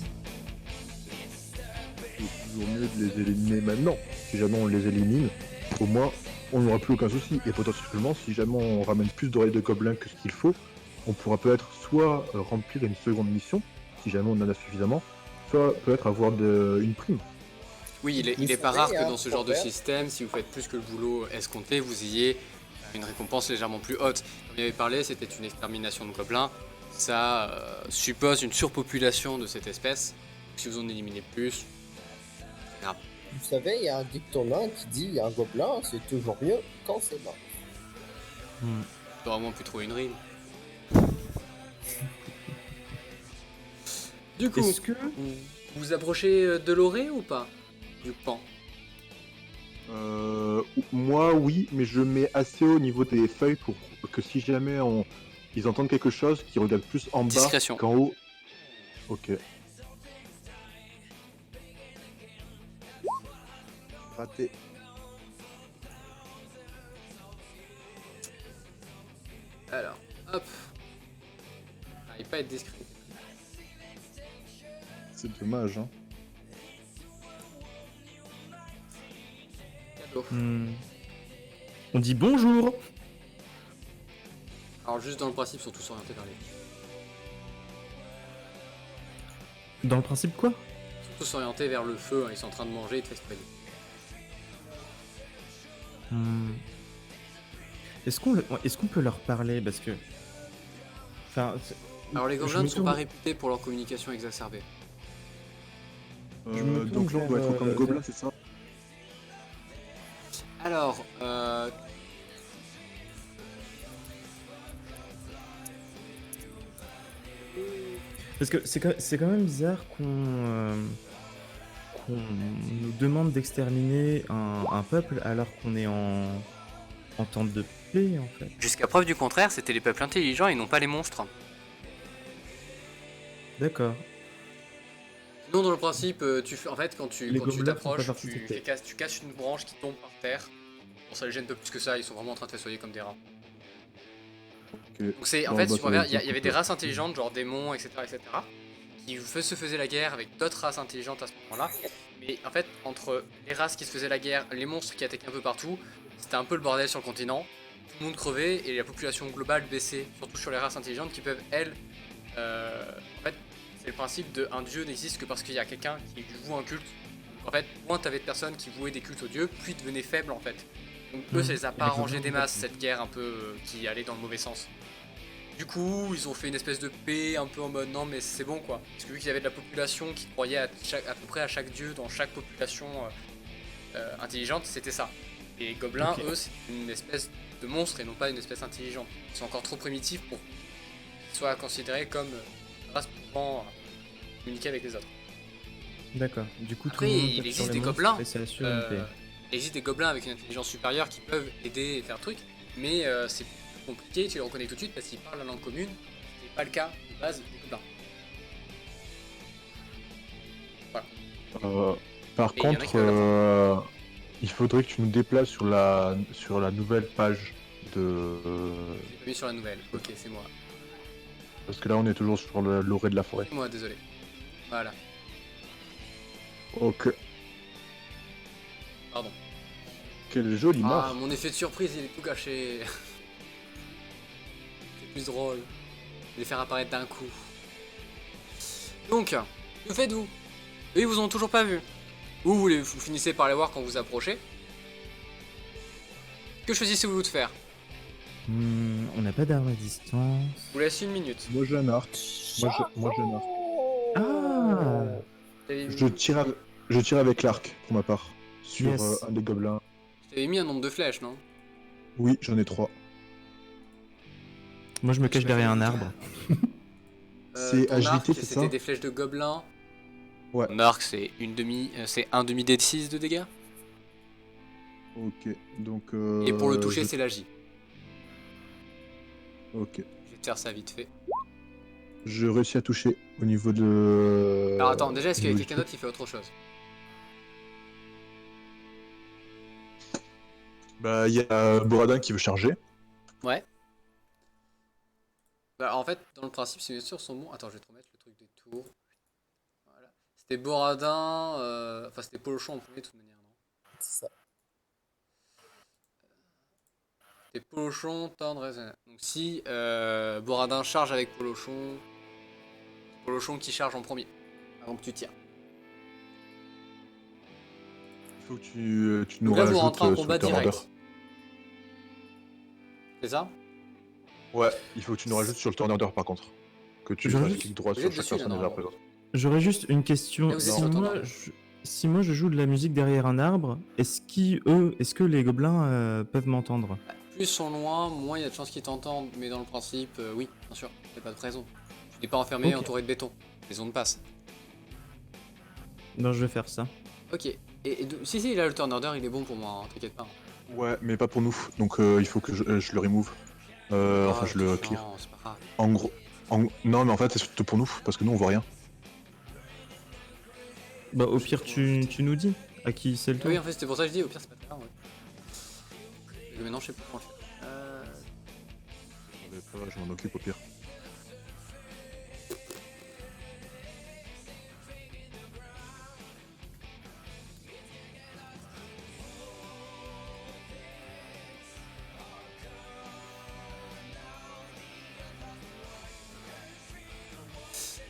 C'est toujours mieux de les éliminer maintenant. Si jamais on les élimine, au moins on n'aura plus aucun souci. Et potentiellement, si jamais on ramène plus d'oreilles de gobelins que ce qu'il faut, on pourra peut-être soit remplir une seconde mission, si jamais on en a suffisamment, soit peut-être avoir une prime. Oui, il Vous est pas savez, rare il y que a un dans ce genre de proverbe. système, si vous faites plus que le boulot escompté, vous ayez une récompense légèrement plus haute. Comme il avait parlé, c'était une extermination de gobelins. Ça suppose une surpopulation de cette espèce. Si vous en éliminez plus, c'est grave. Vous savez, il y a un dicton nain qui dit un gobelin, c'est toujours mieux quand c'est mort. Hmm. T'aurais au moins pu trouver une rime. Du coup, Est-ce que... vous vous approchez de l'orée ou pas? Du pan. Moi, oui, mais je mets assez haut au niveau des feuilles pour que si jamais ils entendent quelque chose, qu'ils regardent plus en bas Discrétion. qu'en haut. Ok. Raté. Alors, hop. Ah, il pas être discret. C'est dommage, hein. Cadeau. On dit bonjour. Alors juste dans le principe, ils sont tous orientés vers les... Dans le principe, quoi? Ils sont tous orientés vers le feu, hein, ils sont en train de manger et de festoyer. Hmm. Est-ce qu'on peut leur parler? Parce que. Enfin, Alors les je gobelins me ne sont pas tourne- réputés pour leur communication exacerbée. Je me tourne Donc là, on doit vers, être comme gobelin, c'est ça? Alors, Parce que c'est quand même bizarre qu'on nous demande d'exterminer un peuple alors qu'on est en temps de paix, en fait. jusqu'à preuve du contraire, c'était les peuples intelligents et non pas les monstres. D'accord. Sinon, dans le principe, en fait, quand Les tu gobelins font pas t'approches, partie de cette paix. tu casses une branche qui tombe par terre. Bon, ça les gêne pas plus que ça, ils sont vraiment en train de festoyer comme des rats. Ok. Donc c'est, en Bon, fait, bah, tu ça vois, va il y être avait cool, des quoi. races intelligentes, genre démons, etc., qui se faisaient la guerre avec d'autres races intelligentes à ce moment-là. Mais en fait, entre les races qui se faisaient la guerre, les monstres qui attaquaient un peu partout, c'était un peu le bordel sur le continent. Tout le monde crevait et la population globale baissait, surtout sur les races intelligentes qui peuvent, elles, en fait, c'est le principe de un dieu n'existe que parce qu'il y a quelqu'un qui lui voue un culte. Donc, en fait, moins t'avais de personnes qui vouaient des cultes aux dieux, plus ils devenaient faibles en fait. Donc eux, ça les a Et pas les arrangé gobelins des ont pas masses, pu. cette guerre un peu qui allait dans le mauvais sens. Du coup, ils ont fait une espèce de paix un peu en mode non mais c'est bon quoi. Parce que vu qu'il y avait de la population qui croyait à peu près à chaque dieu dans chaque population intelligente, c'était ça. Et les gobelins, Ok. eux, c'est une espèce de monstre et non pas une espèce intelligente. Ils sont encore trop primitifs pour qu'ils soient considérés comme une race pouvant communiquer avec les autres. D'accord. Du coup, tout Après, le monde il tape sur existe les des monstres gobelins. et ça assure une paix. Il existe des gobelins avec une intelligence supérieure qui peuvent aider et faire truc, mais c'est compliqué, tu les reconnais tout de suite parce qu'ils parlent la langue commune. C'est pas le cas de base des gobelins. Par Et il y en a qui contre, peuvent l'apprendre. il faudrait que tu nous déplaces sur la nouvelle page de. J'ai pas mis sur la nouvelle. Ok, c'est moi. Parce que là, on est toujours sur l'orée de la forêt. C'est moi, désolé. Voilà, Ok. pardon. Quelle jolie Ah, mort. mon effet de surprise, il est tout gâché. C'est plus drôle de les faire apparaître d'un coup. Donc, que faites-vous? Eux, ils vous ont toujours pas vu. Vous finissez par les voir quand vous approchez. Que choisissez-vous de faire? On n'a pas d'arme à distance. Je vous laisse une minute. Moi, j'ai un arc. Moi, j'ai un arc. Ah! Je tire avec l'arc, pour ma part. Sur Yes. un des gobelins. Je t'avais mis un nombre de flèches, non? Oui, j'en ai 3. Moi, je me Tu cache m'as derrière fait un le arbre. C'est ton agilité, arc, c'est c'était ça? des flèches de gobelins. Ouais. Ton arc, c'est c'est un demi D6 de dégâts. Ok. Donc. Et pour le toucher, je- c'est l'agi. Ok. Je vais te faire ça vite fait. Je réussis à toucher au niveau de. Alors attends, déjà, est-ce qu'il y a au niveau quelqu'un du d'autre qui fait autre chose? Bah, il y a Boradin qui veut charger. Ouais. Bah, en fait, dans le principe, c'est bien sûr son bon. Attends, je vais te remettre le truc des tours. Voilà. C'était Boradin. Enfin, c'était Polochon en premier, de toute manière, non? C'est ça. C'était Polochon, Tendre, Raisonnable. Donc, si Boradin charge avec Polochon, c'est Polochon qui charge en premier. Avant que tu tires. Il faut que tu nous Donc là, vous rajoutes rentrez en sur combat le turn direct. order. C'est ça? Ouais, il faut que tu nous rajoutes sur le turn order par contre. Que tu J'aurais fasses juste- clic droit Vous sur êtes chaque dessus, là, personne déjà normalement. présente. J'aurais juste une question. Là, vous êtes sur le Si moi je joue de la musique derrière un arbre, est-ce que les gobelins peuvent m'entendre? Plus ils sont loin, moins il y a de chances qu'ils t'entendent. Mais dans le principe, oui, bien sûr. Il n'y a pas de raison. Tu n'es pas enfermé, Ok. entouré de béton. Les ondes passent. Non, je vais faire ça. Ok. Si, là, le turn order, il est bon pour moi, hein, t'inquiète pas. Ouais, mais pas pour nous. Donc il faut que je le remove. Enfin, je le clear. Non, c'est pas grave. En gros. Non, mais en fait, c'est surtout pour nous, parce que nous, on voit rien. Bah, au pire, tu nous dis à qui c'est le tour. Oui, en fait, c'était pour ça que je dis, au pire, c'est pas très grave, ouais. Mais non, je sais plus comment le faire. Je m'en occupe au pire.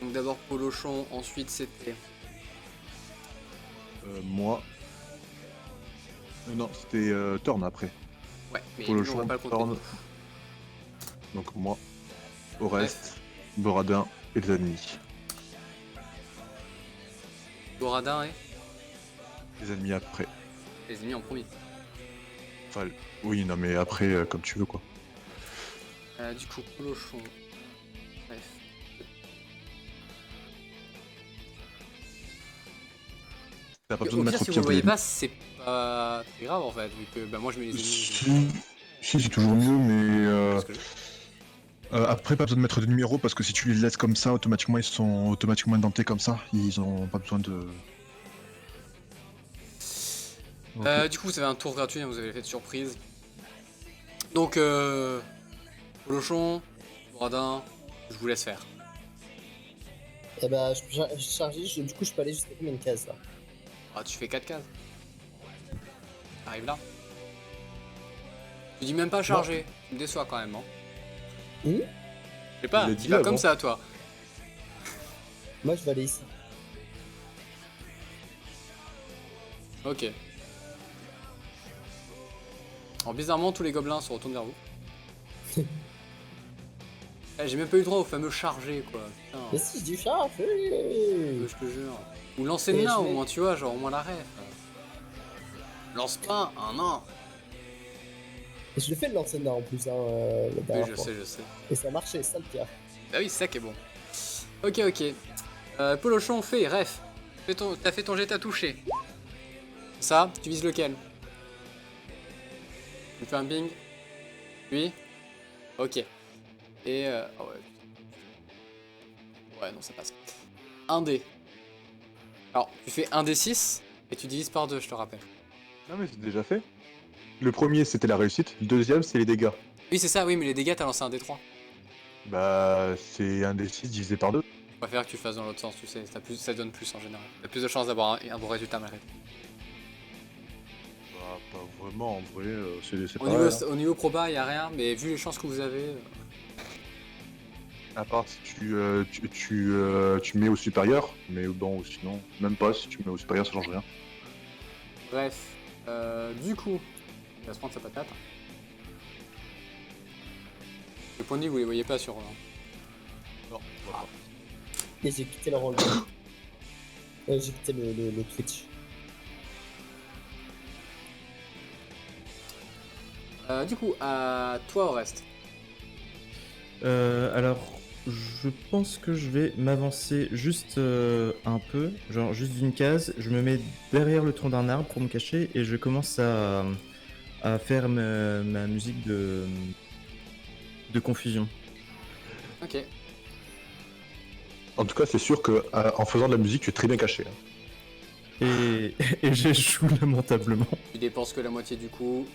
Donc d'abord Polochon, ensuite c'était... Moi. Non, c'était Thorn après. Ouais, mais Pour le lui on va champ, pas le compter. Thorn. Donc moi, Bref, Orest, Boradin et les ennemis. Boradin et Les ennemis après. les ennemis en premier. Enfin, oui, non, mais après, comme tu veux, quoi. Du coup, Polochon. Bref. T'as pas Et besoin au de pire, mettre au si vous pire le des voyez ennemis. pas, c'est pas très grave en fait, vu que bah, moi je mets les ennemis. Si, c'est toujours mieux, mais Parce que après, pas besoin de mettre de numéros parce que si tu les laisses comme ça, automatiquement, ils sont automatiquement indentés comme ça. Ils ont pas besoin de. Ok. Du coup, vous avez un tour gratuit, hein, vous avez l'effet de surprise. Donc, Polochon, Boradin, je vous laisse faire. Et bah, je chargé, du coup, je peux aller jusqu'à combien de cases là? Ah, tu fais 4 cases. Arrive là. Tu dis même pas chargé. Tu me déçois quand même, hein. Hmm. Je sais pas, Il l'a t'y dit vas avant. comme ça, toi. Moi, je vais aller ici. Ok. Alors, bizarrement, tous les gobelins se retournent vers vous. Eh, j'ai même pas eu le droit au fameux chargé, quoi. Putain. Mais si, je dis charge, Je te jure. Ou lancer de Et nain, je au vais- moins, tu vois, genre au moins la ref. Lance pas un nain. Et je l'ai fait le lancer de nain en plus, hein, la Oui, dernière je fois. sais, je sais. Et ça a marché, ça le pire. Bah oui, c'est ça qui est bon. Ok, ok. Polochon, fait, ref. T'as fait ton jet, t'as touché. Ça, tu vises lequel? Tu me fais un bing? Oui? Ok. Et oh ouais. Ouais, non, ça passe. 1 dé. Alors, tu fais 1 d 6 et tu divises par 2, je te rappelle. Non, mais c'est déjà fait. Le premier, c'était la réussite. Le deuxième, c'est les dégâts. Oui, c'est ça, oui, mais les dégâts, t'as lancé un d 3. Bah, c'est un des 6 divisé par 2. Je préfère que tu fasses dans l'autre sens, tu sais. Ça donne plus en général. T'as plus de chances d'avoir un bon résultat malgré tout. Bah, pas vraiment, en vrai, c'est Au pareil. niveau, Hein. au niveau proba, y a rien, mais vu les chances que vous avez. À part si tu mets au supérieur, mais bon, sinon, même pas, si tu mets au supérieur, ça change rien. Bref. Du coup, il va se prendre sa patate. Les points de vie, vous les voyez pas sur. Non, voilà. Et j'ai quitté le rôle. J'ai quitté le Twitch. Du coup, à toi, au reste. Alors, je pense que je vais m'avancer juste un peu, genre juste d'une case. Je me mets derrière le tronc d'un arbre pour me cacher et je commence à faire ma musique de confusion. Ok. En tout cas, c'est sûr que en faisant de la musique, tu es très bien caché. Hein. Et j'échoue lamentablement. Tu dépenses que la moitié du coup.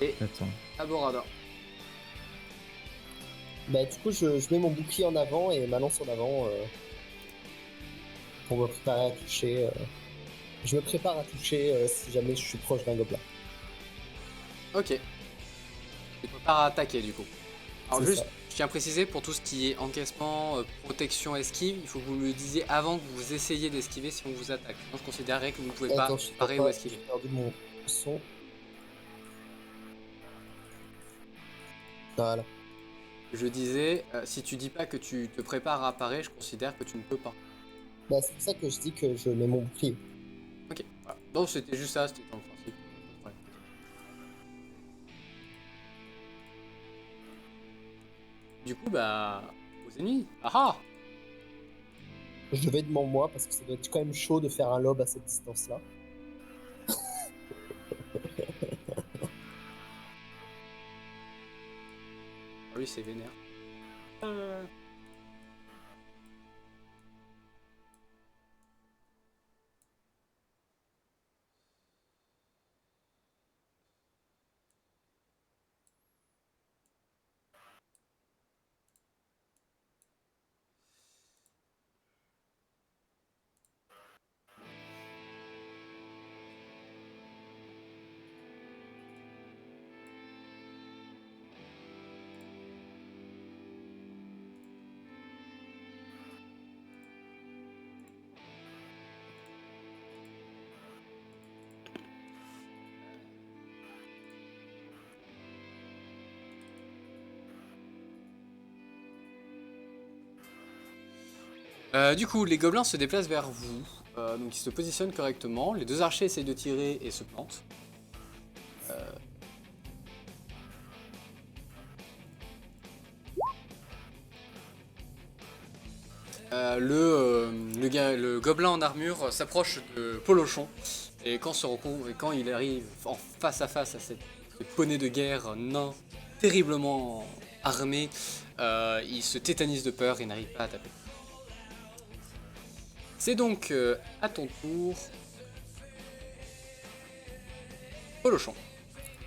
Et Attends. à Borada. Bah, du coup, je mets mon bouclier en avant et ma lance en avant pour me préparer à toucher. Je me prépare à toucher si jamais je suis proche d'un gobelin. Ok. Tu te prépares à attaquer du coup. Alors C'est juste, ça. je tiens à préciser pour tout ce qui est encaissement, protection, esquive, il faut que vous me le disiez avant que vous essayiez d'esquiver si on vous attaque. Sinon je considérerais que vous ne pouvez pas Attends, je parer ou esquiver. j'ai perdu mon son. Voilà. Je disais, si tu dis pas que tu te prépares à parer, je considère que tu ne peux pas. Bah, c'est pour ça que je dis que je mets mon bouclier. Ok, voilà. Non, c'était juste ça, c'était dans le principe. Pas de problème. Du coup, bah, aux ennemis. Ah ah! Je vais devant moi parce que ça doit être quand même chaud de faire un lob à cette distance-là. Ah oui, c'est vénère. Du coup, les gobelins se déplacent vers vous. Donc ils se positionnent correctement. Les deux archers essayent de tirer et se plantent. Le gobelin en armure s'approche de Polochon. Et quand il arrive en face à face à ce poney de guerre nain terriblement armé, il se tétanise de peur et n'arrive pas à taper. C'est donc à ton tour, Polochon.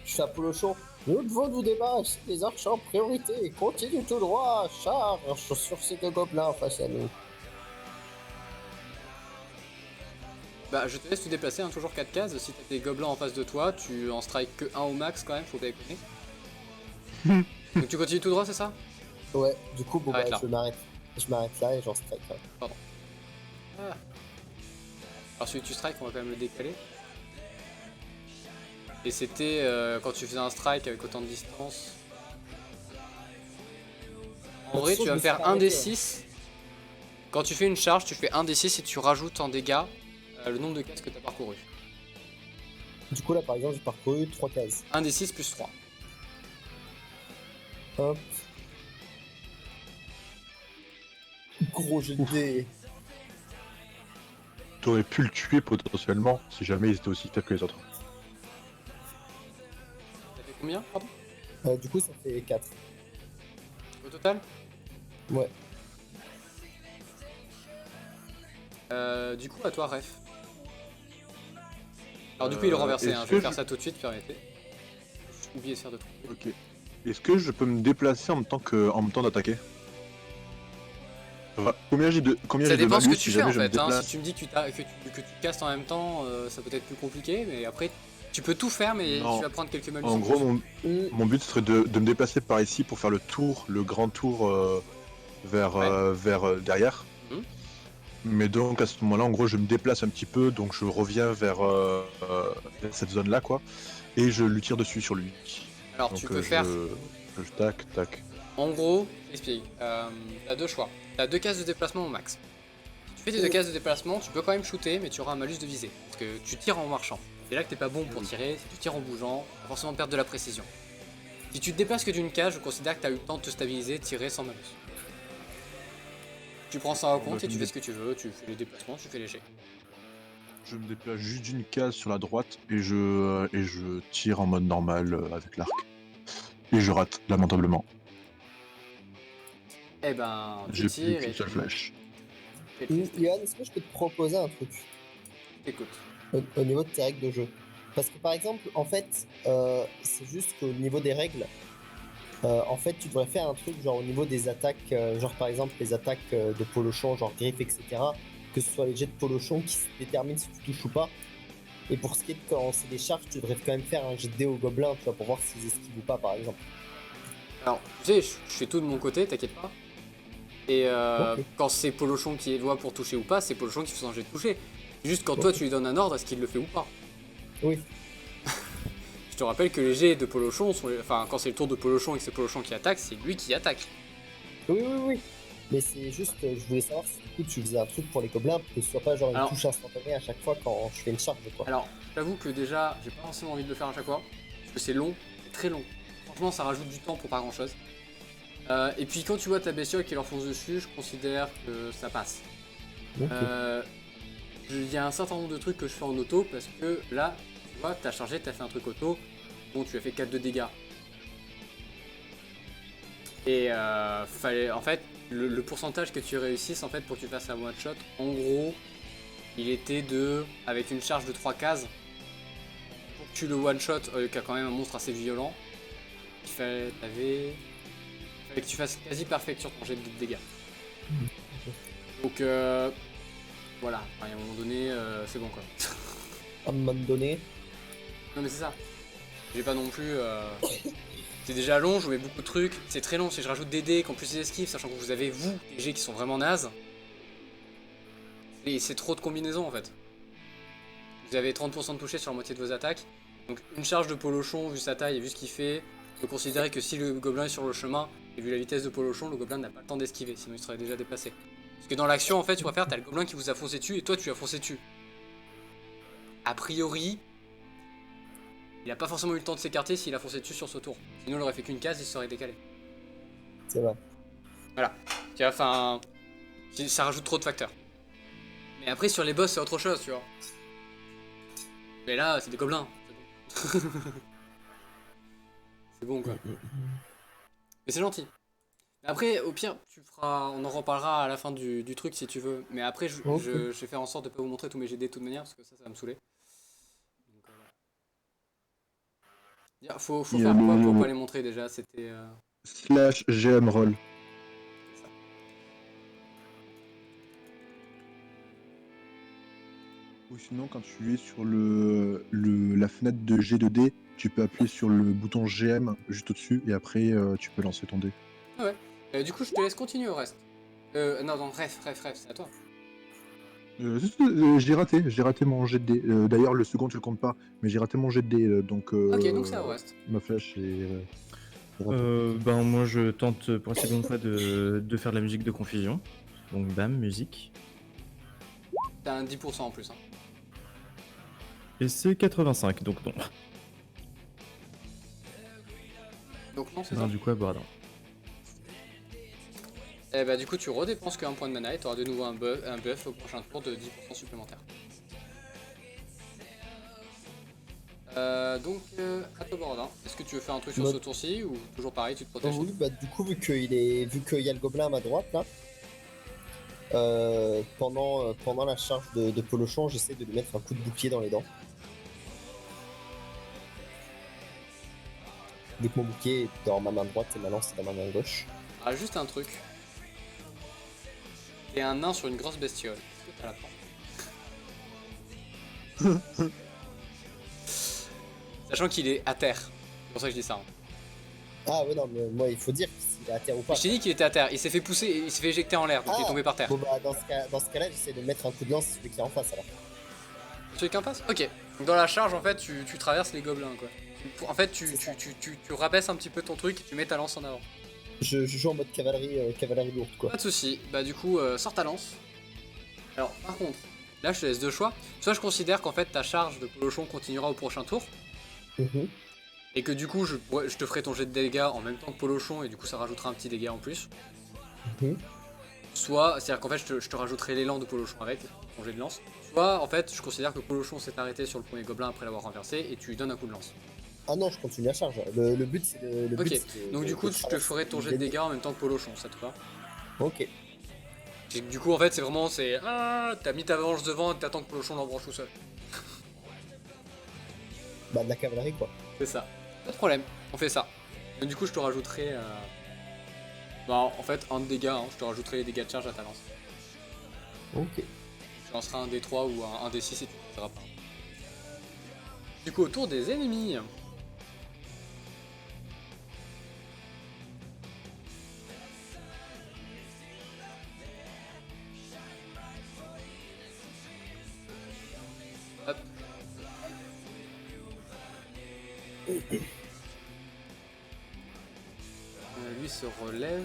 Je suis à Polochon. Nous devons nous débarrasser des archers en priorité. Continue tout droit, charge sur ces deux gobelins face à nous. Bah, je te laisse te déplacer, hein, toujours 4 cases. Si t'as des gobelins en face de toi, tu en strike que 1 au max quand même, faut pas déconner. Donc tu continues tout droit, c'est ça? Ouais, du coup, bon, Arrête bah, là. je m'arrête là et j'en strike. Hein. Ah. Alors celui que tu strike, on va quand même le décaler. Et c'était quand tu faisais un strike avec autant de distance. En De vrai, toute façon, tu je vas me faire suis 1 des arrêté, 6. Quand tu fais une charge, tu fais 1 des 6 et tu rajoutes en dégâts le nombre de cases que tu as parcouru. Du coup, là, par exemple, j'ai parcouru 3 cases. 1 des 6 plus 3. Hop. Gros jet de dés. T'aurais pu le tuer potentiellement si jamais ils étaient aussi faibles que les autres. Ça fait combien, pardon, Du coup, ça fait 4. au total? Ouais. Du coup, à toi, Ref. Alors du coup, il est renversé, est-ce hein. Je que vais faire ça tout de suite, permettez. J'ai oublié de faire de trucs. Ok. Est-ce que je peux me déplacer en même temps d'attaquer? Combien j'ai de Ça dépend ce que malus tu si fais en jamais je me fait, hein. Si déplace? tu me dis que tu castes en même temps, ça peut être plus compliqué, mais après, tu peux tout faire, mais Non. tu vas prendre quelques malus. En gros, Mm. mon but serait de me déplacer par ici pour faire le grand tour vers derrière. Mhm. Mais donc à ce moment-là, en gros, je me déplace un petit peu, donc je reviens vers cette zone-là, quoi, et je lui tire dessus sur lui. Alors Donc tu peux faire, tac, tac. en gros, j'explique, t'as deux choix. T'as 2 cases de déplacement au max. Si tu fais tes 2 cases de déplacement, tu peux quand même shooter, mais tu auras un malus de visée. Parce que tu tires en marchant. C'est là que t'es pas bon pour tirer, si tu tires en bougeant, tu vas forcément perdre de la précision. Si tu te déplaces que d'une case, je considère que t'as eu le temps de te stabiliser, tirer sans malus. Tu prends ça en compte et tu fais ce que tu veux, tu fais les déplacements, tu fais les jets. Je me déplace juste d'une case sur la droite et je tire en mode normal avec l'arc. Et je rate lamentablement. Eh ben, tu J'ai plus tires qu'une et seule flèche. Yohan, est-ce que je peux te proposer un truc Écoute. au niveau de tes règles de jeu? Parce que par exemple, en fait, c'est juste qu'au niveau des règles, en fait, tu devrais faire un truc genre au niveau des attaques, genre par exemple les attaques de Polochon, genre griffe, etc. Que ce soit les jets de Polochon qui se déterminent si tu touches ou pas. Et pour ce qui est de quand c'est des charges, tu devrais quand même faire un jet de dés au gobelin, tu vois, pour voir s'ils esquivent ou pas, par exemple. Alors, tu sais, je fais tout de mon côté, t'inquiète pas. Et Ok. quand c'est Polochon qui voit pour toucher ou pas, c'est Polochon qui fait son jet de toucher. Juste quand toi tu lui donnes un ordre, est-ce qu'il le fait ou pas? Oui. Je te rappelle que les jets de Polochon sont. Enfin, quand c'est le tour de Polochon et que c'est Polochon qui attaque, c'est lui qui attaque. Oui, oui, oui. Mais c'est juste, je voulais savoir si du coup tu faisais un truc pour les gobelins, pour que ce soit pas genre une Alors- touche instantanée à chaque fois quand je fais une charge, quoi. Alors, j'avoue que déjà, j'ai pas forcément envie de le faire à chaque fois. Parce que c'est long, c'est très long. Franchement, ça rajoute du temps pour pas grand chose. Et puis quand tu vois ta bestiole qui leur fonce dessus, je considère que ça passe. Ok. Il y a un certain nombre de trucs que je fais en auto parce que là, tu vois, t'as chargé, t'as fait un truc auto, bon, tu as fait 4 de dégâts. Et fallait, en fait, le pourcentage que tu réussisses en fait pour que tu fasses un one shot, en gros, il était de, avec une charge de 3 cases, pour que tu le one shot, qui a quand même un monstre assez violent, il fallait que tu fasses quasi perfect sur ton jet de dégâts. Donc voilà, enfin, à un moment donné, c'est bon quoi. À un moment donné. Non mais c'est ça. J'ai pas non plus. C'est déjà long, je mets beaucoup de trucs. C'est très long si je rajoute des dés, qu'en plus ils esquivent, sachant que vous avez vous des jets qui sont vraiment nazes. Et c'est trop de combinaisons en fait. Vous avez 30% de toucher sur la moitié de vos attaques. Donc une charge de Polochon, vu sa taille et vu ce qu'il fait, on peut considérer que si le gobelin est sur le chemin, et vu la vitesse de Polochon, le gobelin n'a pas le temps d'esquiver, sinon il serait déjà déplacé. Parce que dans l'action, en fait, tu vas faire, t'as le gobelin qui vous a foncé dessus et toi, tu lui as foncé dessus. A priori, il a pas forcément eu le temps de s'écarter s'il a foncé dessus sur ce tour. Sinon, il aurait fait qu'une case, il serait décalé. C'est vrai. Voilà. Tu vois, enfin, ça rajoute trop de facteurs. Mais après, sur les boss, c'est autre chose, tu vois. Mais là, c'est des gobelins. C'est bon. C'est bon, quoi. Mais c'est gentil. Après, au pire, on en reparlera à la fin du truc si tu veux. Mais après, Ok. je vais faire en sorte de pas vous montrer tous mes GD de toute manière, parce que ça va me saouler. Donc, voilà. Faut Il y a faire quoi pour le- pas les montrer déjà? C'était. Slash GM roll. Ça. Ou sinon, quand tu es sur la fenêtre de G2D, tu peux appuyer sur le bouton GM juste au-dessus et après tu peux lancer ton dé. Du coup, je te laisse continuer au reste. Non, bref, c'est à toi. J'ai raté mon jet de dé. D'ailleurs, le second, tu le comptes pas, mais j'ai raté mon jet de dé, donc Ok, donc c'est au reste. ma flèche est ratée. Ben moi je tente pour la seconde fois de faire de la musique de confusion. Donc bam, musique. T'as un 10% en plus. Hein. Et c'est 85, donc non. Donc non, c'est Non, ça. du coup à boire. Et bah du coup tu redépenses qu'un point de mana et t'auras de nouveau un buff au prochain tour de 10% supplémentaire. Donc à toi Borodin, est-ce que tu veux faire un truc sur ce tour-ci ou toujours pareil tu te protèges? Oui, bah du coup vu qu'il y a le gobelin à ma droite là, pendant la charge de Polochon, j'essaie de lui mettre un coup de bouclier dans les dents. Vu que mon bouclier est dans ma main droite et ma lance est dans ma main gauche. Ah juste un truc. T'es un nain sur une grosse bestiole. Est-ce que t'as la force? Sachant qu'il est à terre. C'est pour ça que je dis ça. Hein. Ah ouais non mais moi il faut dire s'il est à terre ou pas. Je t'ai dit qu'il était à terre, il s'est fait pousser et il s'est fait éjecter en l'air, donc il est tombé par terre. Bon bah dans ce cas-là j'essaie de mettre un coup de lance sur celui qui est en face alors. Tu veux qu'un passe? Ok. Donc dans la charge en fait tu traverses les gobelins quoi. En fait tu rabaisses un petit peu ton truc et tu mets ta lance en avant. Je joue en mode cavalerie lourde quoi. Pas de soucis, bah du coup sors ta lance. Alors par contre, là je te laisse deux choix. Soit je considère qu'en fait ta charge de Polochon continuera au prochain tour. Mhm. Et que du coup je te ferai ton jet de dégâts en même temps que Polochon et du coup ça rajoutera un petit dégât en plus. Mhm. Soit, c'est-à-dire qu'en fait je te rajouterai l'élan de Polochon avec ton jet de lance. Soit en fait je considère que Polochon s'est arrêté sur le premier gobelin après l'avoir renversé et tu lui donnes un coup de lance. Ah non je continue la charge. Le but c'est de. Le Ok, but, c'est donc de- du coup de je te traverser ferai ton jet de les- dégâts en même temps que Polochon, ça te va? Ok. Du coup en fait c'est vraiment, t'as mis ta branche devant et t'attends que Polochon l'embranche tout seul. Bah de la cavalerie quoi. C'est ça. Pas de problème, on fait ça. Donc du coup je te rajouterai... Bah en fait un de dégâts, hein. Je te rajouterai les dégâts de charge à ta lance. Ok. Tu lanceras un D3 ou un D6 si tu ne voudras pas. Du coup autour des ennemis. Hop. Lui se relève.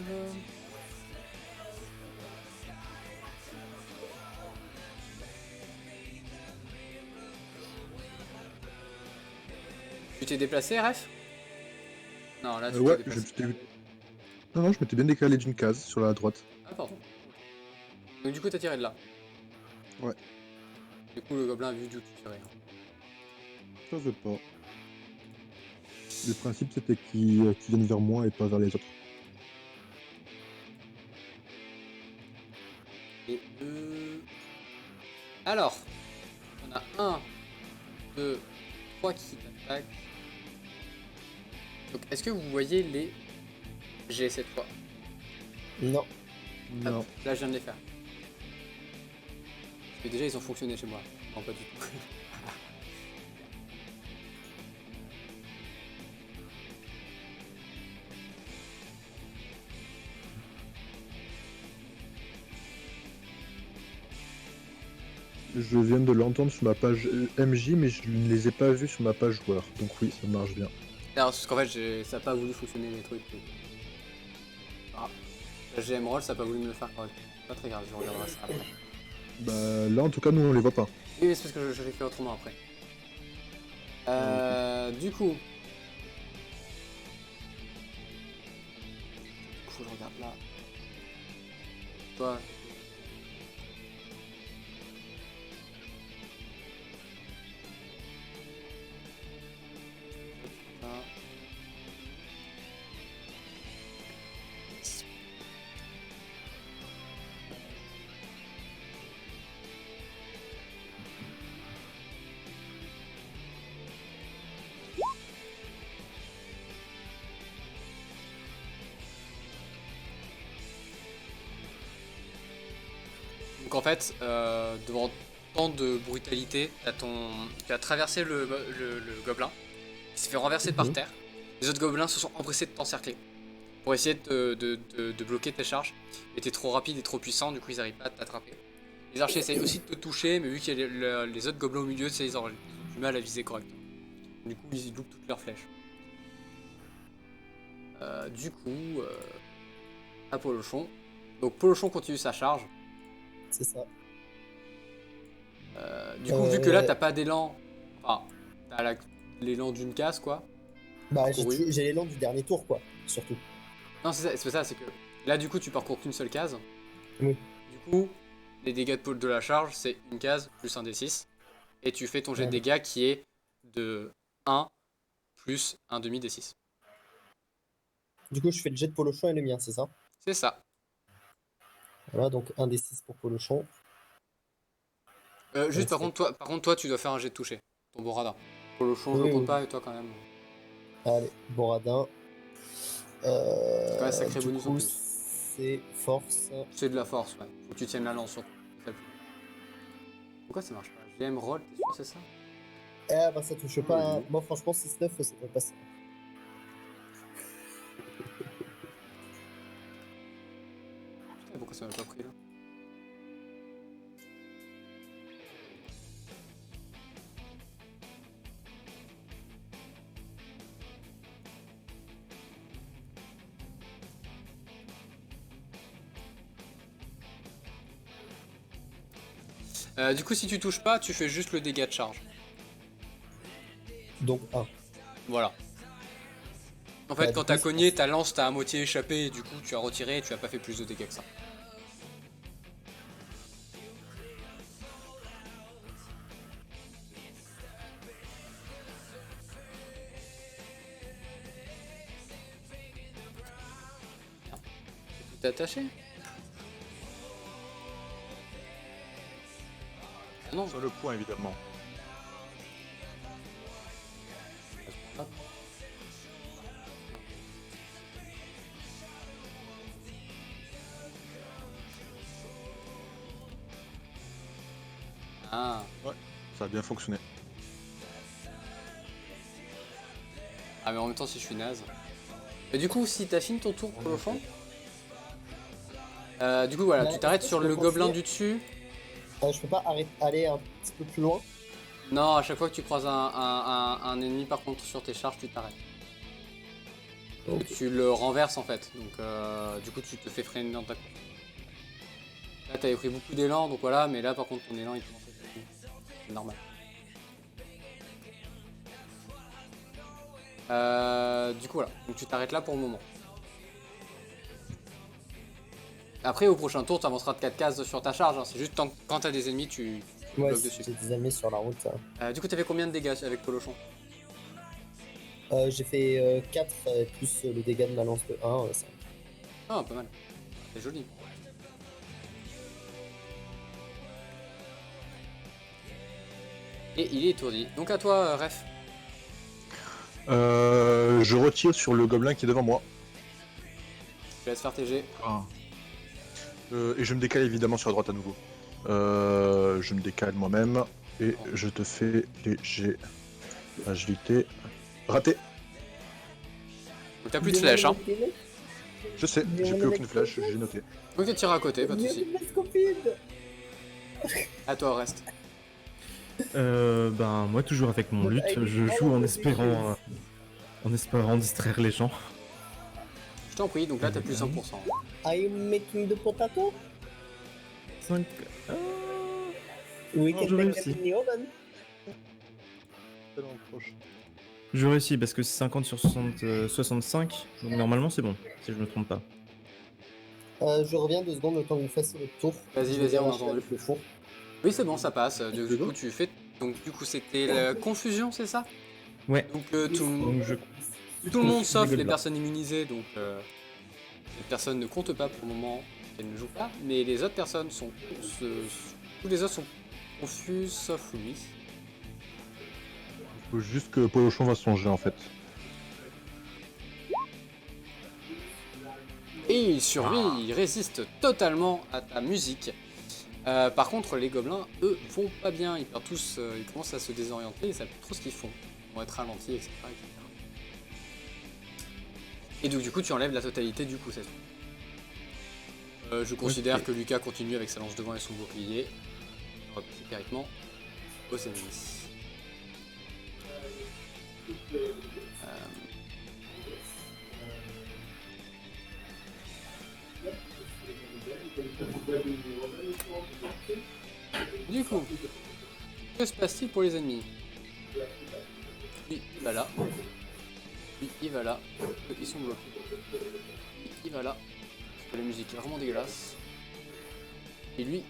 Tu t'es déplacé, Ref? Non, là tu t'es Ouais, déplacé. non, je m'étais bien décalé d'une case sur la droite. Ah, pardon. Donc, du coup, t'as tiré de là. Ouais. Du coup, le gobelin a vu d'où tu tirais. Je veux pas. Le principe c'était qu'ils viennent vers moi et pas vers les autres. Et alors, on a 1, 2, 3 qui t'attaquent. Donc, est-ce que vous voyez les G cette fois? Non. Non. Hop, là, je viens de les faire. Parce que déjà, ils ont fonctionné chez moi. Non, pas du tout. Je viens de l'entendre sur ma page MJ, mais je ne les ai pas vus sur ma page joueur. Donc oui, ça marche bien. Alors, parce qu'en fait, ça n'a pas voulu fonctionner les trucs. Ah. La GM Roll, ça a pas voulu me le faire correctement. Pas très grave, je regarderai ça après. Bah là, en tout cas, nous, on les voit pas. Oui, mais c'est parce que je l'ai fait autrement après. Du coup, je regarde là. Toi. Là. Donc en fait, devant tant de brutalité, tu as traversé le gobelin, qui s'est fait renverser par terre. Les autres gobelins se sont empressés de t'encercler pour essayer de bloquer tes charges. Mais t'es trop rapide et trop puissant, du coup ils n'arrivent pas à t'attraper. Les archers essayent aussi de te toucher, mais vu qu'il y a les autres gobelins au milieu, ils ont du mal à viser correctement. Du coup ils loupent toutes leurs flèches. À Polochon. Donc Polochon continue sa charge. C'est ça. Du coup, vu que là t'as pas d'élan, enfin, t'as l'élan d'une case quoi. Bah, Parcouru. j'ai l'élan du dernier tour, quoi, surtout. Non, c'est ça, c'est que là du coup tu parcours qu'une seule case. Oui. Du coup, les dégâts de pôle de la charge, c'est une case plus un D6. Et tu fais ton jet de dégâts qui est de 1 plus un demi D6. Du coup, je fais le jet de Polochon et le mien, c'est ça? C'est ça. Voilà, donc un des 6 pour Polochon. Juste par contre, toi, tu dois faire un jet de toucher. Ton bon radar. Polochon, je Oui, le compte oui. pas, et toi quand même. Allez, Boradin. C'est quand même un sacré Du bonus en coup, plus. c'est force. C'est de la force, ouais. Faut que tu tiennes la lance surtout. Pourquoi ça marche pas? GM roll, t'es sûr c'est ça? Eh bah, ça touche pas. Hein. Oui. Moi, franchement, 6-9, ça devrait passer. Putain, pourquoi ça m'a pas pris là? Du coup, si tu touches pas, tu fais juste le dégât de charge. Donc 1. Voilà. En fait, Bah, quand du t'as coup, cogné, ta lance t'a à moitié échappé et du coup, tu as retiré et tu as pas fait plus de dégâts que ça. T'es attaché? Ah non, Sur le point, évidemment. hop. Ah. Ça a bien fonctionné. Ah mais en même temps si je suis naze. Et du coup si t'as fini ton tour pour le fond, du coup voilà, Bah, tu t'arrêtes est-ce que sur je peux le gobelin continuer du dessus. Je peux pas aller un petit peu plus loin. Non, à chaque fois que tu croises un ennemi par contre sur tes charges, tu t'arrêtes. Ok. Tu le renverses en fait, donc du coup tu te fais freiner dans ta course. Là t'avais pris beaucoup d'élan, donc voilà, mais là par contre ton élan il commence à être fini. C'est normal. Du coup voilà, donc tu t'arrêtes là pour le moment. Après au prochain tour tu avanceras de 4 cases sur ta charge, hein. C'est juste quand t'as des ennemis tu Ouais, bloques dessus. j'ai des amis sur la route. Du coup t'as fait combien de dégâts avec Polochon? J'ai fait 4 plus le dégât de ma lance de 1. 5. Ah pas mal, c'est joli. Et il est étourdi. Donc à toi Ref. Je retire sur le gobelin qui est devant moi. Je te laisse faire tes jets. Et je me décale évidemment sur la droite à nouveau. Je me décale moi-même et je te fais les jets agilité. Raté. Donc t'as plus de flèches, hein. Je sais, j'ai plus aucune flèche, j'ai noté. Donc tu tires à côté, pas de soucis. À toi reste. Ben moi toujours avec mon lutte, je joue en espérant distraire les gens. t'en prie, donc là t'as plus 100%. I'm making the potato. 5. We Non, can je make réussis. them in the oven. Tellement proche. Je réussis parce que c'est 50 sur 65. Donc normalement c'est bon, si je me trompe pas. Je reviens 2 secondes le temps que vous fassiez votre tour. Vas-y, Je vais vas-y, on a arracher entendu. avec le four. Oui, c'est bon, ça passe. Du C'est coup, bon tu fais. Donc, du coup, c'était la confusion, c'est ça? Ouais. Donc, Donc je. tout le monde confuse sauf les gobelins. personnes immunisées, donc les personnes ne comptent pas pour le moment, elles ne jouent pas, mais les autres personnes sont. Tous les autres sont confus sauf lui. Il faut juste que Polochon va songer en fait. Et il survit, il résiste totalement à ta musique. Par contre, les gobelins, eux, vont pas bien. Ils perdent tous, ils commencent à se désorienter, ils savent plus trop ce qu'ils font. Ils vont être ralentis, etc., etc. Et donc, du coup, tu enlèves la totalité du coup, c'est tout. Je considère Ok. que Lucas continue avec sa lance de vent et son bouclier. On va passer directement aux ennemis. Du coup, que se passe-t-il pour les ennemis? Lui, il va là. Lui, il va là. Eux, ils sont bloqués. Lui, il va là. Parce que la musique est vraiment dégueulasse. Et lui...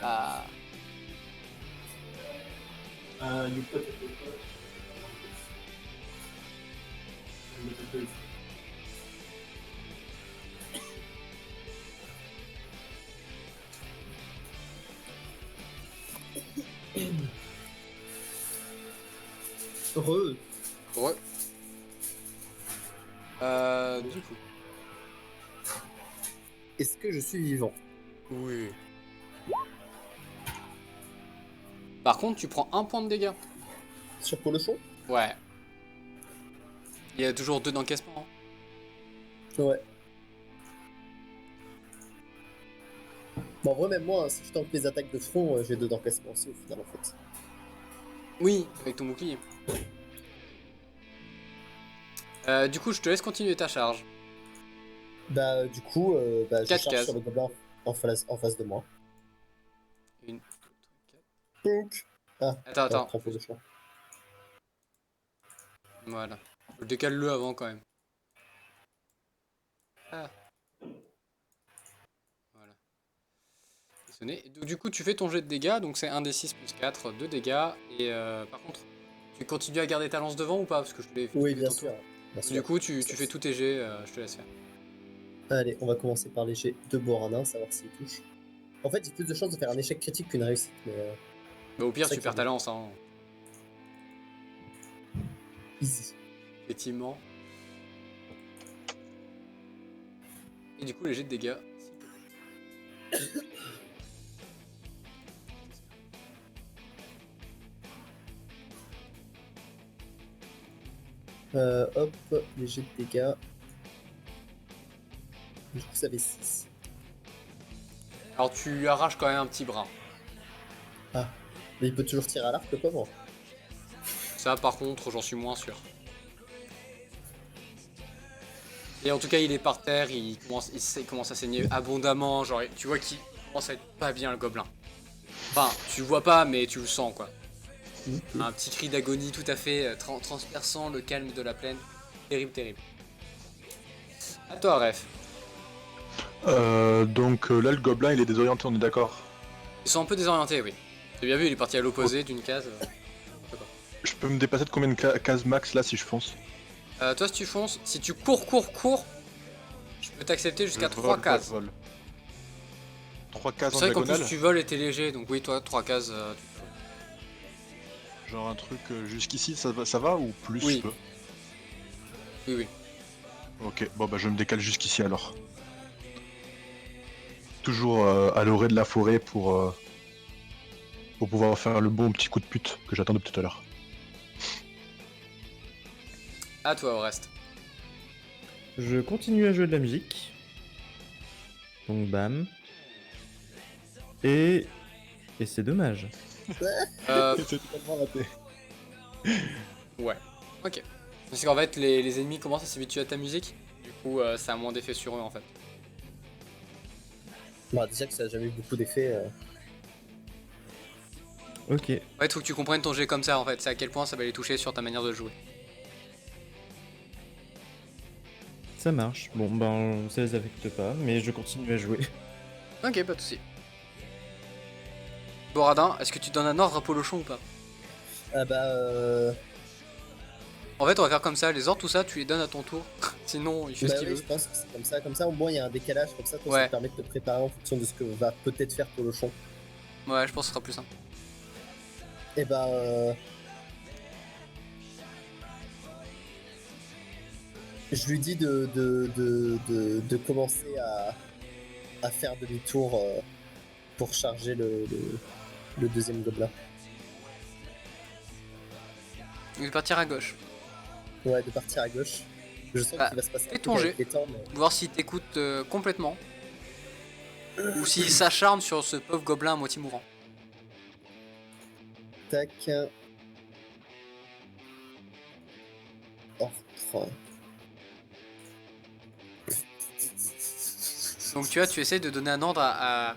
Ah... Heureux. Ouais. Du coup... Est-ce que je suis vivant? Oui. Par contre, tu prends un point de dégâts. Sur Polochon? Ouais. Il y a toujours 2 d'encaissement. Ouais. Bon, en vrai, même moi, hein, si je tank les attaques de front, j'ai 2 d'encaissement aussi au final en fait. Oui, avec ton bouclier. Du coup, je te laisse continuer ta charge. Bah, du coup, je 4 charge cases. sur le gobelin en face de moi. 1, 2, 3, 4. Pouk. Ah, Attends. prends Polochon. Voilà. Décale-le avant quand même. Ah. Voilà. Et donc, du coup, tu fais ton jet de dégâts, donc c'est 1d6 plus 4, 2 dégâts. Et par contre, tu continues à garder ta lance devant ou pas? Parce que je te l'ai Oui, fait bien tantôt. sûr. Bien sûr. Du coup, tu fais tous tes jets, je te laisse faire. Allez, on va commencer par les jets de Borana, savoir s'il touche. En fait, j'ai plus de chances de faire un échec critique qu'une réussite, mais Mais au pire, c'est ça tu qui perds est ta bien. lance, hein. Easy. Effectivement. Et du coup, les jets de dégâts. Hop, les jets de dégâts. Du coup, ça fait 6. Alors, tu arraches quand même un petit bras. Ah, mais il peut toujours tirer à l'arc, le pauvre. Ça, par contre, j'en suis moins sûr. Et en tout cas, il est par terre, il commence à saigner abondamment. Genre, tu vois qu'il commence à être pas bien, le gobelin. Enfin, tu le vois pas, mais tu le sens, quoi. Un petit cri d'agonie tout à fait transperçant le calme de la plaine. Terrible, terrible. À toi, Ref. Donc là, le gobelin, il est désorienté, on est d'accord. Ils sont un peu désorientés, oui. T'as bien vu, il est parti à l'opposé d'une case. Je peux me dépasser de combien de cases max là si je fonce? Toi, si tu fonces, si tu cours, je peux t'accepter jusqu'à Je 3 cases. Vol. 3 cases en C'est vrai qu'en diagonale. plus, tu voles et t'es léger, donc oui, toi, 3 cases. Genre un truc jusqu'ici, ça va ou plus Oui. je peux? Oui, oui. Ok, bon bah je me décale jusqu'ici alors. Toujours à l'orée de la forêt pour pouvoir faire le bon petit coup de pute que j'attends depuis tout à l'heure. À toi, au reste. Je continue à jouer de la musique. Donc bam. Et c'est dommage. C'est totalement raté. Ouais. Ok. Parce qu'en fait, les ennemis commencent à s'habituer à ta musique. Du coup, ça a moins d'effet sur eux en fait. Bah, déjà que ça a jamais eu beaucoup d'effets. Ok, Ouais, faut que tu comprennes ton jet comme ça en fait. C'est à quel point ça va les toucher sur ta manière de jouer. ça marche. Bon, ben, ça les affecte pas, mais je continue à jouer. Ok, pas de soucis. Boradin, est-ce que tu donnes un ordre à Polochon ou pas? Ah bah. En fait, on va faire comme ça. Les ordres, tout ça, tu les donnes à ton tour. Sinon, il fait Bah ce qu'il oui, veut. je pense que c'est comme ça. Comme ça, au moins, il y a un décalage. Comme ça, toi, Ouais. ça te permet de te préparer en fonction de ce que va peut-être faire Polochon. Ouais, je pense que ce sera plus simple. Et bah. Je lui dis de commencer à faire demi-tour pour charger le deuxième gobelin. Il va partir à gauche. Ouais, de partir à gauche. Je sens Bah, qu'il va se passer fais un truc ton avec jet. les temps, mais... Voir s'il t'écoute complètement. Ou s'il s'acharne sur ce pauvre gobelin à moitié mourant. Tac. Oh. Donc tu vois, tu essaies de donner un ordre à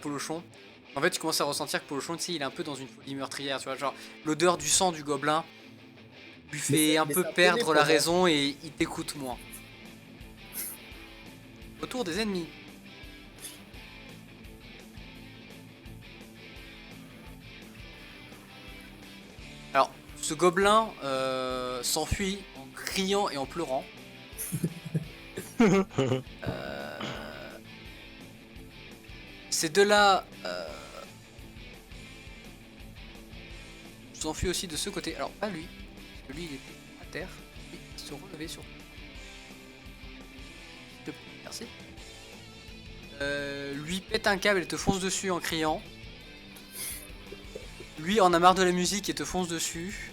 Polochon. En fait, tu commences à ressentir que Polochon, tu sais, il est un peu dans une folie meurtrière, tu vois, genre l'odeur du sang du gobelin lui fait un mais peu c'est un perdre poney, la pour moi. raison et il t'écoute moins. Autour des ennemis. Alors, ce gobelin s'enfuit en criant et en pleurant. Ces deux-là s'enfuient aussi de ce côté. Alors, pas lui, parce que lui il était à terre. Lui, il se relevait sur. S'il te plaît, merci. Lui pète un câble et te fonce dessus en criant. Lui en a marre de la musique et te fonce dessus.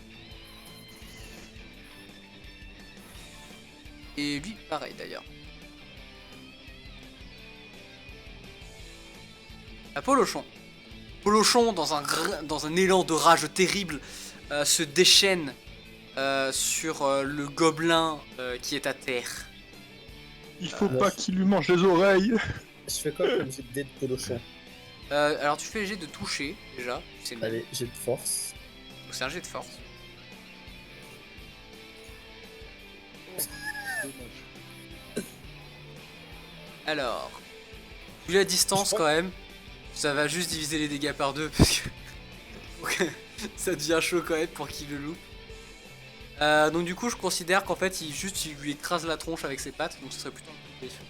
Et lui, pareil d'ailleurs. À Polochon. Polochon, dans un élan de rage terrible, se déchaîne sur le gobelin qui est à terre. Il faut pas qu'il lui mange les oreilles. Je fais quoi comme j'ai de dés de Polochon? Alors tu fais le jet de toucher déjà, c'est nul. Allez, j'ai de force. Donc c'est un jet de force. Alors, vu la distance Je pense- quand même, ça va juste diviser les dégâts par deux parce que ça devient chaud quand même pour qu'il le loupe. Donc du coup je considère qu'en fait il lui écrase la tronche avec ses pattes, donc ce serait plutôt un coup de blessure.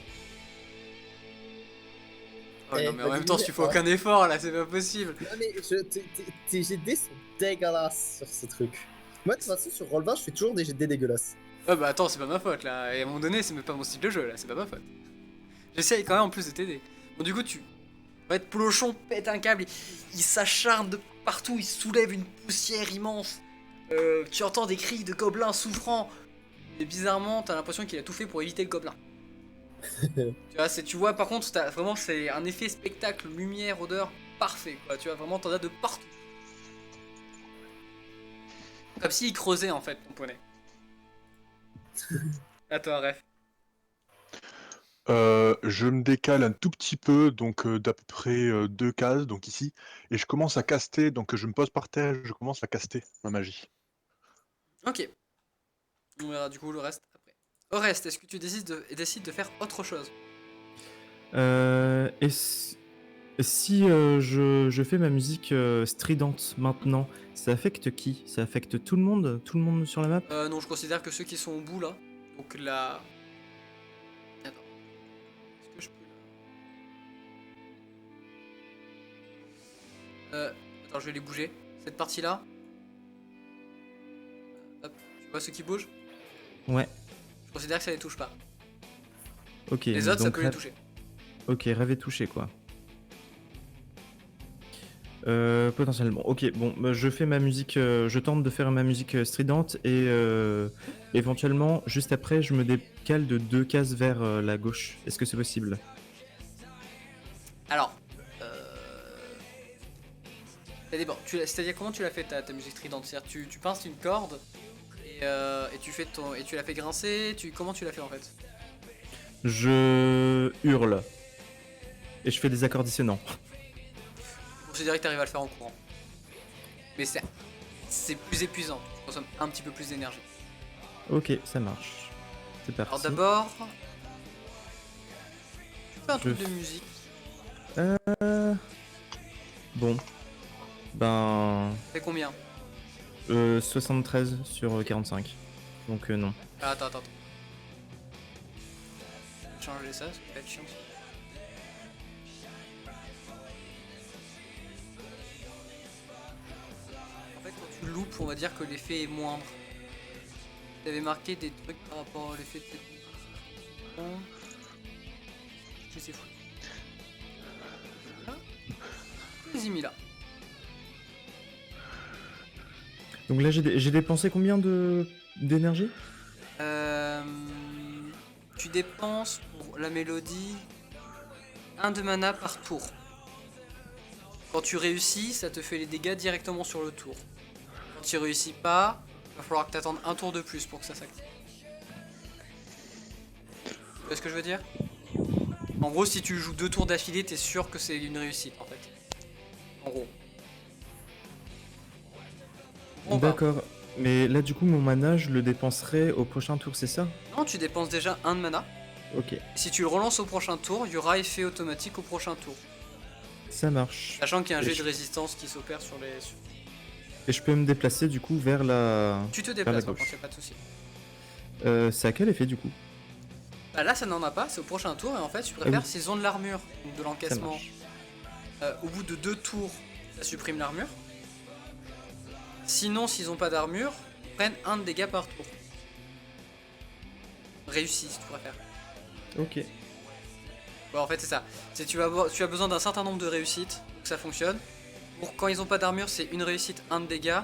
Oh Eh, non mais en bah, même temps dis-lui, tu fais aucun effort là, c'est pas possible. Non mais tes jets de dés sont dégueulasses sur ce truc. Moi de toute façon sur Roll20 je fais toujours des jets de dés dégueulasses. Ah bah attends, c'est pas ma faute là, et à un moment donné c'est même pas mon style de jeu là, c'est pas ma faute. J'essaye quand même en plus de t'aider. Bon du coup en fait Polochon pète un câble, il s'acharne de partout, il soulève une poussière immense. Tu entends des cris de gobelins souffrants. Et bizarrement t'as l'impression qu'il a tout fait pour éviter le gobelin. Tu vois par contre vraiment c'est un effet spectacle, lumière, odeur, parfait quoi, tu vois vraiment t'en as de partout. Comme s'il creusait en fait ton poney. À toi Ref. Je me décale un tout petit peu, donc d'à peu près 2 cases, donc ici, et je commence à caster, donc je me pose par terre, je commence à caster ma magie. Ok. On verra du coup le reste après. Au reste, est-ce que tu décides de faire autre chose? Et si je fais ma musique stridente maintenant, ça affecte qui? Ça affecte tout le monde? Tout le monde sur la map? Non, je considère que ceux qui sont au bout là, donc là... Attends. Est-ce que je peux... Attends, je vais les bouger. Cette partie-là. Hop, tu vois ceux qui bougent? Ouais, Je considère que ça les touche pas. ok. Les autres, ça donc peut les toucher. Ok, rêve est touché quoi. Potentiellement. Ok, bon, bah, je fais ma musique, je tente de faire ma musique stridente et éventuellement, juste après, je me décale de 2 cases vers la gauche. Est-ce que c'est possible? Alors, Ça dépend. C'est-à-dire comment tu l'as fait ta musique stridente? C'est-à-dire tu pinces une corde et tu fais et tu la fais grincer. Comment tu l'as fait en fait? Je hurle. Et je fais des accords dissonants. Je considère que tu arrives à le faire en courant. Mais c'est plus épuisant. Tu consommes un petit peu plus d'énergie. Ok, ça marche. C'est parti. Alors d'abord, tu fais un truc de musique. Bon. Ben... Fais combien? 73 sur 45. Donc non. Ah, attends. Je vais changer ça va être chiant. En fait, quand tu loupes, on va dire que l'effet est moindre. Tu avais marqué des trucs par rapport à l'effet de cette... Je sais fou. Là. Je les ai mis là. Donc là j'ai dépensé combien d'énergie? Tu dépenses pour la mélodie 1 de mana par tour. Quand tu réussis, ça te fait les dégâts directement sur le tour. Quand tu réussis pas, il va falloir que tu attendes un tour de plus pour que ça s'active. Tu vois ce que je veux dire? En gros, si tu joues 2 tours d'affilée, t'es sûr que c'est une réussite en fait. En gros. Bon, bah. D'accord. Mais là du coup mon mana je le dépenserai au prochain tour, c'est ça? Non, tu dépenses déjà 1 de mana. Ok. Si tu le relances au prochain tour, il y aura effet automatique au prochain tour. Ça marche. Sachant qu'il y a un Et jet je- de résistance qui s'opère sur les... Et je peux me déplacer du coup vers la... Tu te vers déplaces la par contre, gauche. y'a pas de soucis. C'est à quel effet du coup? Bah là ça n'en a pas, c'est au prochain tour et en fait tu préfères oui. s'ils ont de l'armure, donc de Ça l'encaissement. marche. Au bout de 2 tours, ça supprime l'armure. Sinon s'ils ont pas d'armure, ils prennent 1 de dégâts par tour. Réussi si tu préfères. Ok. Ouais, en fait c'est ça. Tu as besoin d'un certain nombre de réussites pour que ça fonctionne. Pour quand ils ont pas d'armure c'est une réussite, 1 de dégâts.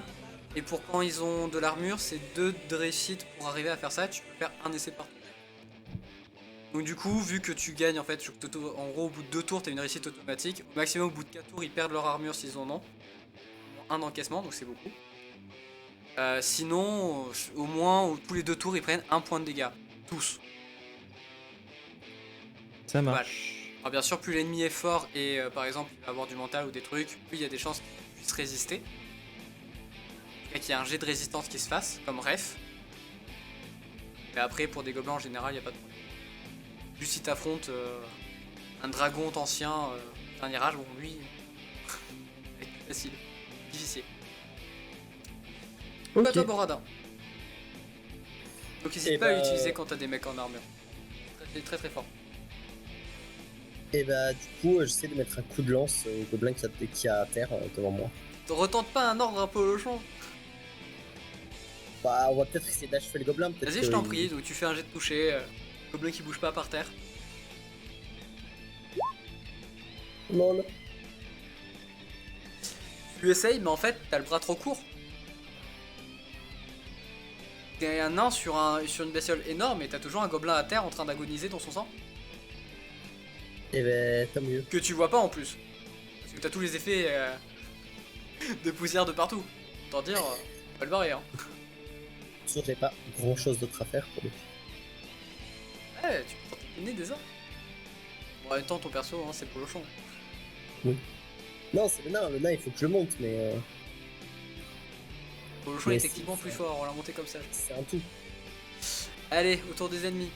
Et pour quand ils ont de l'armure c'est 2 de réussite. Pour arriver à faire ça tu peux faire un essai par tour. Donc du coup, vu que tu gagnes en fait, en gros au bout de 2 tours t'as une réussite automatique, au maximum au bout de 4 tours ils perdent leur armure s'ils en ont. Un d'encaissement donc c'est beaucoup. Sinon, au moins tous les 2 tours ils prennent 1 point de dégâts. Tous. Ça Voilà. marche. Alors bien sûr plus l'ennemi est fort et par exemple il va avoir du mental ou des trucs, plus il y a des chances qu'il puisse résister. Et qu'il y a un jet de résistance qui se fasse, comme ref. Et après pour des gobelins en général il n'y a pas de problème. Juste si t'affrontes un dragon ancien, dernier âge, bon lui, facile, difficile. Ok. Pas toi Boradin. Donc n'hésite Et pas à bah, l'utiliser quand t'as des mecs en armure. C'est très très fort. Et bah, du coup, j'essaie de mettre un coup de lance au gobelin qui a à terre devant moi. Retente pas un ordre un peu lochon. Bah, on va peut-être essayer d'achever le gobelin. Peut-être Vas-y que je t'en il- prie, donc tu fais un jet de toucher, gobelin qui bouge pas par terre. Non, non. Tu essayes mais en fait t'as le bras trop court. T'es un nain sur une bestiole énorme et t'as toujours un gobelin à terre en train d'agoniser dans son sang. Et bah, tant mieux. Que tu vois pas en plus. Parce que t'as tous les effets de poussière de partout. Autant dire, pas le barrer hein. Sûr, j'ai pas grand chose d'autre à faire pour le coup. Ouais, tu peux t'entraîner des arts. Bon, en même temps, ton perso, hein, c'est Polochon. Non, c'est le nain, il faut que je le monte, mais Polochon Mais est c'est- techniquement plus fort, on l'a monté comme ça. c'est un tout. Allez, autour des ennemis.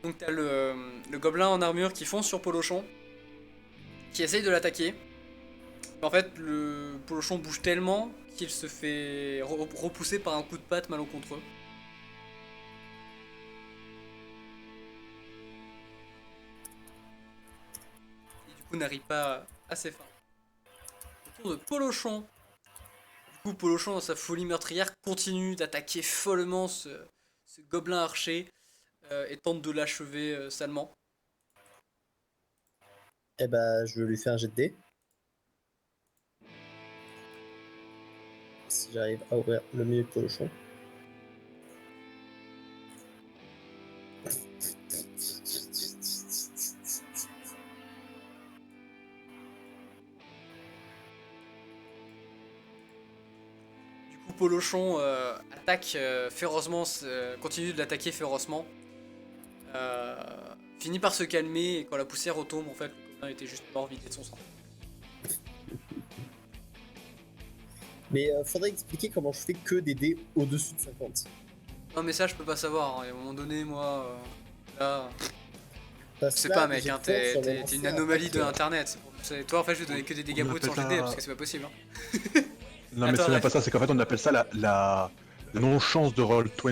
Donc t'as le gobelin en armure qui fonce sur Polochon, qui essaye de l'attaquer. En fait, le Polochon bouge tellement qu'il se fait repousser par un coup de patte malencontreux. Et du coup n'arrive pas assez fin. Au tour de Polochon. Du coup, Polochon, dans sa folie meurtrière, continue d'attaquer follement ce gobelin archer et tente de l'achever salement. Eh bah, je lui fais un jet de dés. Si j'arrive à ouvrir le milieu de Polochon. Du coup, Polochon attaque férocement, continue de l'attaquer férocement. Finit par se calmer et quand la poussière retombe, en fait, le gobelin était juste mort, vidé de son sang. Mais faudrait expliquer comment je fais que des dés au-dessus de 50. Non, mais ça, je peux pas savoir. Hein. À un moment donné, moi, là, Parce je sais que pas, là, mec, j'ai hein, peur sur t'es mon une lanceur anomalie de attaquer. internet. Toi, en fait, je vais donner que des dégâts On bruts sans appelle GD ça- parce que c'est pas possible. Hein. Non, mais Attends, c'est même bref. pas ça, c'est qu'en fait, on appelle ça la non-chance de roll 20.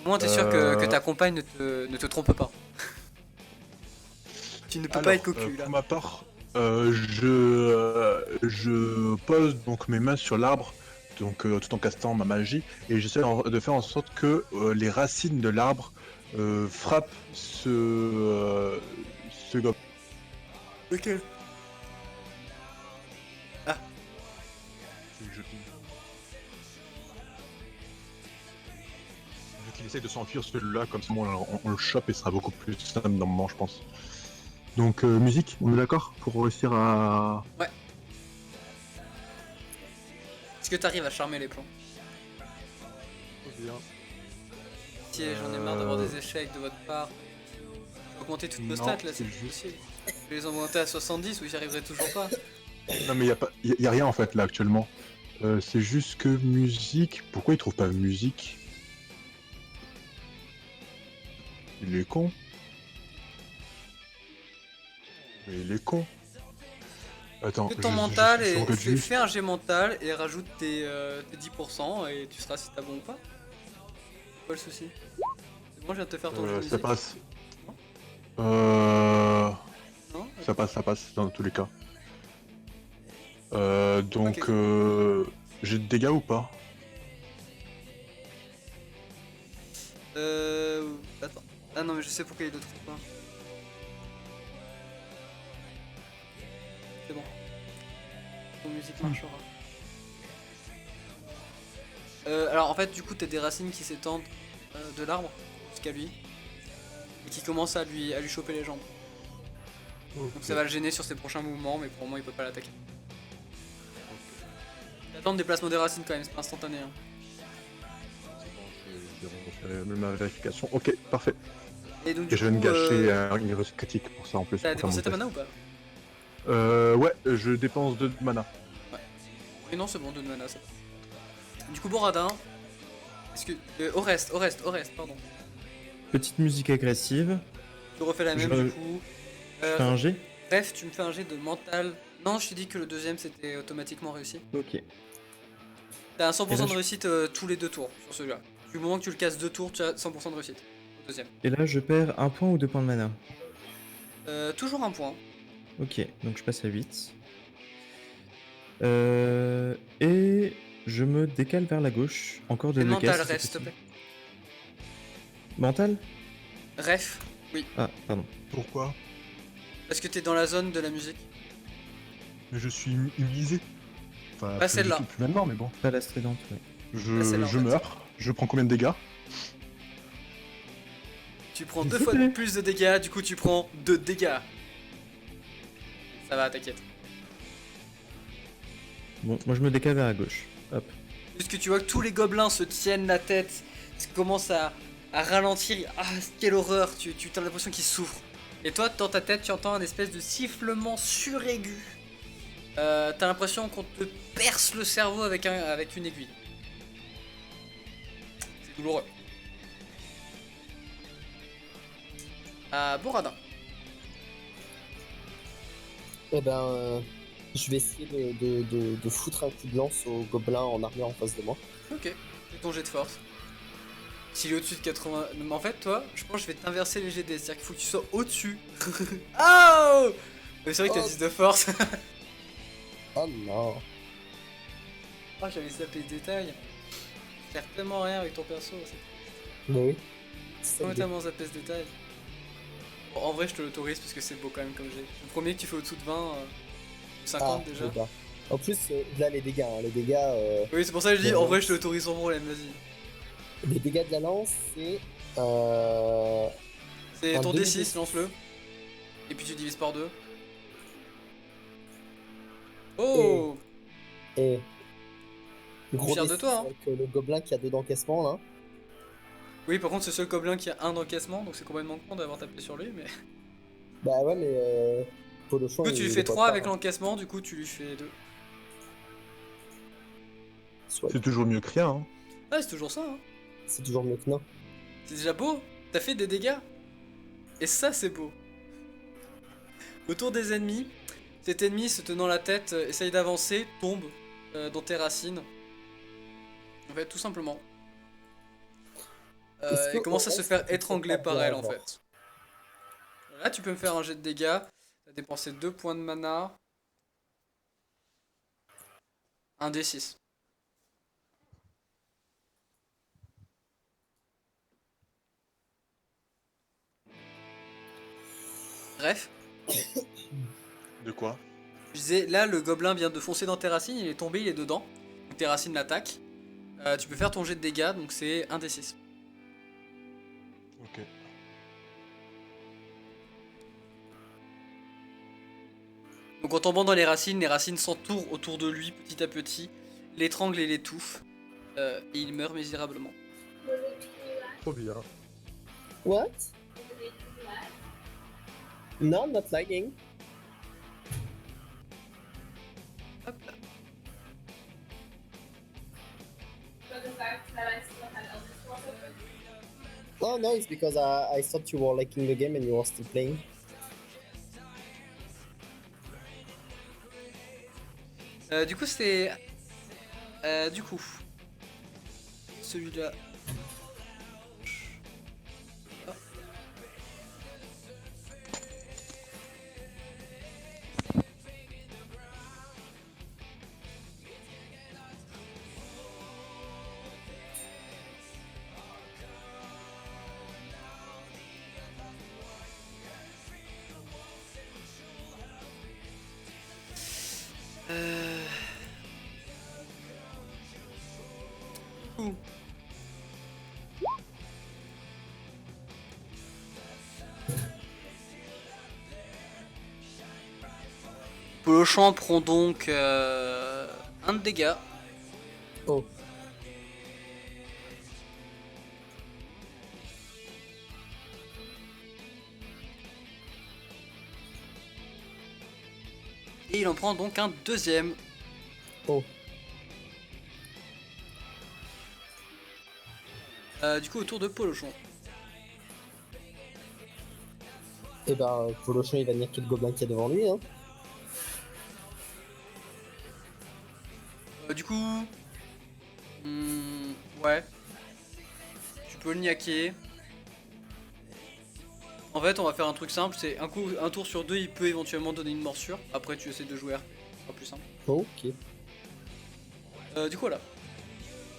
Au moins, t'es sûr que Euh, ta compagne ne te trompe pas. Tu ne peux pas Alors, être cocu, là. pour ma part, je pose donc mes mains sur l'arbre, donc tout en castant ma magie, et j'essaie de faire en sorte que les racines de l'arbre frappent ce gobelin. Lequel? Vu qu'il essaye de s'enfuir celui-là, comme ça on le chope et ce sera beaucoup plus simple dans le moment, je pense. Donc musique, on est d'accord pour réussir à... Ouais. Est-ce que t'arrives à charmer les plombs? Si, j'en ai marre d'avoir des échecs de votre part. Augmenter toutes nos Non, stats là, c'est c'est juste- possible. Je vais les augmenter à 70 ou j'y arriverai toujours pas. Non mais y a rien en fait là actuellement. C'est juste que musique... Pourquoi il trouve pas musique? Il est con. Mais il est con. Attends, Que ton je mental regarde juste. fais un jet mental et rajoute tes 10% et tu seras si t'as bon ou pas. C'est quoi le souci? C'est bon, je viens de te faire ton jet de Ça musique. passe. Non? Ça passe dans tous les cas. Donc, Ok. j'ai de dégâts ou pas? Attends. Ah non, mais je sais pourquoi il le trouve pas. C'est bon. Ton musique marchera. Alors en fait, du coup, t'as des racines qui s'étendent de l'arbre jusqu'à lui et qui commencent à lui choper les jambes. Donc ça va le gêner sur ses prochains mouvements, mais pour le moment, il peut pas l'attaquer. Attends le déplacement des racines quand même, c'est pas instantané. Hein. Je vais refaire ma vérification. Ok, parfait. Et donc Et du je vais me coup, gâcher une réussite critique pour ça en plus. t'as pour faire dépensé mon ta test. mana ou pas? Ouais, je dépense 2 de mana. Oui, non, c'est bon, 2 de mana, ça va. Du coup, Boradin. Est-ce que. Oreste, pardon. Petite musique agressive. Tu refais la même Je- du coup. Je fais un G. Bref, tu me fais un jet de mental. Non, je t'ai dit que le deuxième c'était automatiquement réussi. Ok. T'as un Et 100% là, de je- réussite tous les 2 tours sur celui-là. Du moment que tu le casses 2 tours, tu as 100% de réussite. Au deuxième. Et là, je perds 1 point ou 2 points de mana. Toujours un point. Ok, donc je passe à 8. Et je me décale vers la gauche. Encore de Et 2 mental, cases. si ref, c'est s'il te plaît. possible. Mental. Ref, Ah, pardon. Pourquoi? parce que t'es dans la zone de la musique. Mais je suis immunisé. Enfin, Pas plus celle-là. du tout, plus maintenant, mais bon. Pas la stridente, ouais. celle-là, en Je fait. meurs. Je prends combien de dégâts? Tu prends 2 fois plus de dégâts, du coup tu prends 2 dégâts. Ça va, t'inquiète. Bon, moi je me décale vers la gauche. Hop. Juste que tu vois que tous les gobelins se tiennent la tête, commencent à ralentir. Ah, quelle horreur, tu as l'impression qu'ils souffrent. Et toi, dans ta tête, tu entends un espèce de sifflement suraigu. T'as l'impression qu'on te perce le cerveau avec une aiguille. C'est douloureux. Boradin. Eh ben, je vais essayer de foutre un coup de lance au gobelin en armure en face de moi. Ok, fais ton jet de force. S'il est au-dessus de 80... Mais en fait, toi, je pense que je vais t'inverser les GD. C'est-à-dire qu'il faut que tu sois au-dessus. Oh Mais c'est vrai que t'as Oh. 10 de force. Oh non. Oh, j'avais zappé le détail. Ça sert tellement à rien avec ton perso. Bah oui. C'est C'est tellement zappé ce détail. Bon, en vrai, je te l'autorise parce que c'est beau quand même comme j'ai. Le premier que tu fais au-dessous de 20, 50 déjà. bah. En plus, là, les dégâts, hein, les dégâts, Oui, c'est pour ça que je dis, Ouais. en vrai, je te l'autorise sans problème, vas-y. les dégâts de la lance, c'est C'est Un ton demi D6, D6. lance-le. Et puis tu divises par 2. Oh! et gros Fier de D6 toi, hein. avec le gobelin qui a 2 d'encaissement là. Oui, par contre, c'est le seul gobelin qui a un d'encaissement, donc c'est complètement con d'avoir tapé sur lui, mais. Bah ouais, mais Polochon, Du coup, tu lui il fais est pas 3 tard, avec hein. l'encaissement, du coup, tu lui fais 2. Soit. C'est toujours mieux que rien. Hein. Ah, c'est toujours ça, hein. C'est toujours mieux que non. C'est déjà beau. T'as fait des dégâts. Et ça, c'est beau. Autour des ennemis, cet ennemi se tenant la tête essaye d'avancer, tombe dans tes racines. En fait, tout simplement. Est-ce que Et commence à au se reste, faire tu te étrangler sens pas par bien, elle, en genre fait. Là, tu peux me faire un jet de dégâts. T'as dépensé 2 points de mana. Un D6. Bref, De quoi? je disais, là, le gobelin vient de foncer dans tes racines, il est tombé, il est dedans. Donc tes racines l'attaquent. Tu peux faire ton jet de dégâts, donc c'est un D6. Ok. Donc en tombant dans les racines s'entourent autour de lui petit à petit, l'étranglent et l'étouffent, et il meurt misérablement. Trop bien. What? No, I'm not lagging. Hop là. Oh no, it's because I thought you were liking the game and you were still playing. Du coup c'est... du coup... Celui-là... Ah. Ouh. Polochon prend donc un de dégâts. Oh. Et il en prend donc un deuxième. Oh. Du coup autour de Polochon. Et ben, Polochon il va niquer le gobelin qui est devant lui, hein. Du coup... ouais. Tu peux le niaquer. En fait, on va faire un truc simple, c'est un tour sur 2, il peut éventuellement donner une morsure. Après, tu essaies de jouer, ce sera plus simple. Ok. Du coup, voilà.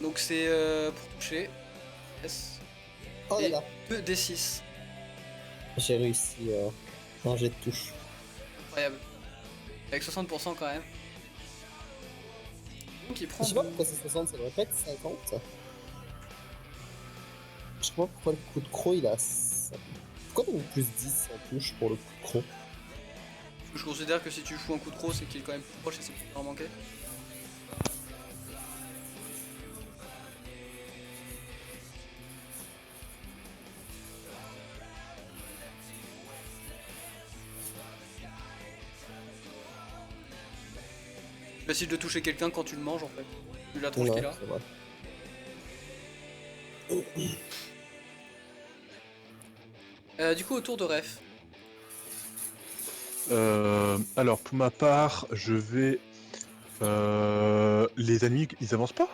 Donc c'est pour toucher. Yes. Oh là Et là. 2 D6. J'ai réussi un jet de touche. Incroyable. Avec 60% quand même. Donc il Je prend... sais pas pourquoi c'est 60, ça devrait pas être 50. Je sais pas pourquoi le coup de croc il a... Pourquoi t'as mis plus 10 en touche pour le coup de croc? Je considère que si tu fous un coup de croc, c'est qu'il est quand même plus proche et c'est plus en manquer. C'est facile de toucher quelqu'un quand tu le manges en fait. Vu la tronche Ouais, qu'il a. c'est vrai. Du coup, autour de Ref. Alors, pour ma part, je vais... les ennemis, ils avancent pas?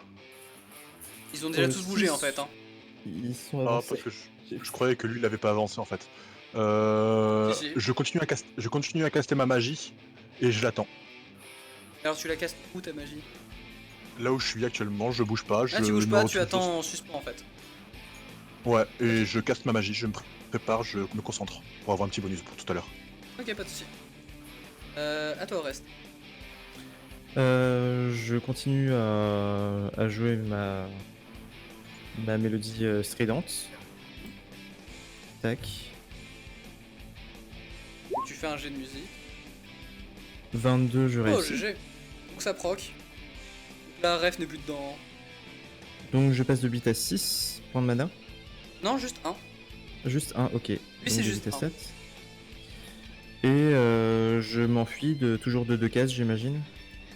Ils ont déjà tous Si, bougé en fait. Hein. Ils sont Ah, avancés. parce que je croyais que lui, il avait pas avancé, en fait. Si, si. Je continue à caster ma magie et je l'attends. Alors tu la castes où ta magie? Là où je suis actuellement, je bouge pas, Ah, je tu bouges me pas, tu retrouve attends en suspens en fait. Ouais, et Ok. je caste ma magie, je me prépare, je me concentre pour avoir un petit bonus pour tout à l'heure. Ok, pas de soucis. À toi, reste. Je continue à jouer ma mélodie stridente. Tac. Tu fais un jet de musique. 22, je Oh, réussis. GG. Donc ça proc. Donc là, Ref n'est plus dedans. Donc je passe de 8 à 6 points de mana. Non, juste un. Juste un, ok. Lui, Donc c'est de juste 8 à un. 7. Et je m'enfuis toujours de 2 cases, j'imagine.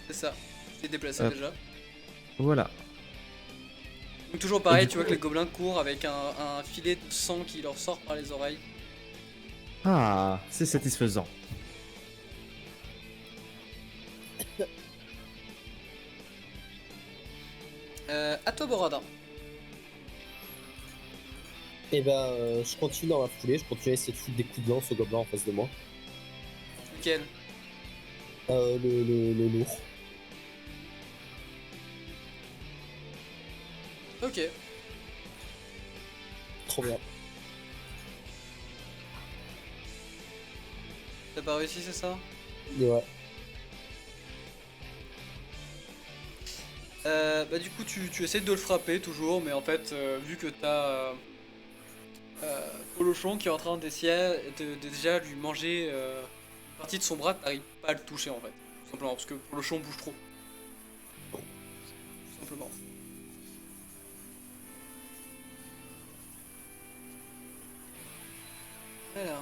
C'est ça. T'es déplacé Hop. déjà. Voilà. Donc toujours Et pareil, du tu vois coup- que les gobelins courent avec un filet de sang qui leur sort par les oreilles. Ah, c'est satisfaisant. À toi, Boradin. Et ben, je continue dans la foulée, je continue à essayer de foutre des coups de lance au gobelin en face de moi. Lequel? Le lourd. Ok. Trop bien. T'as pas réussi, c'est ça? Et ouais. Bah du coup tu essaies de le frapper toujours, mais en fait vu que t'as Polochon qui est en train d'essayer de déjà lui manger une partie de son bras, t'arrives pas à le toucher en fait. Tout simplement parce que Polochon bouge trop. Tout simplement. Voilà.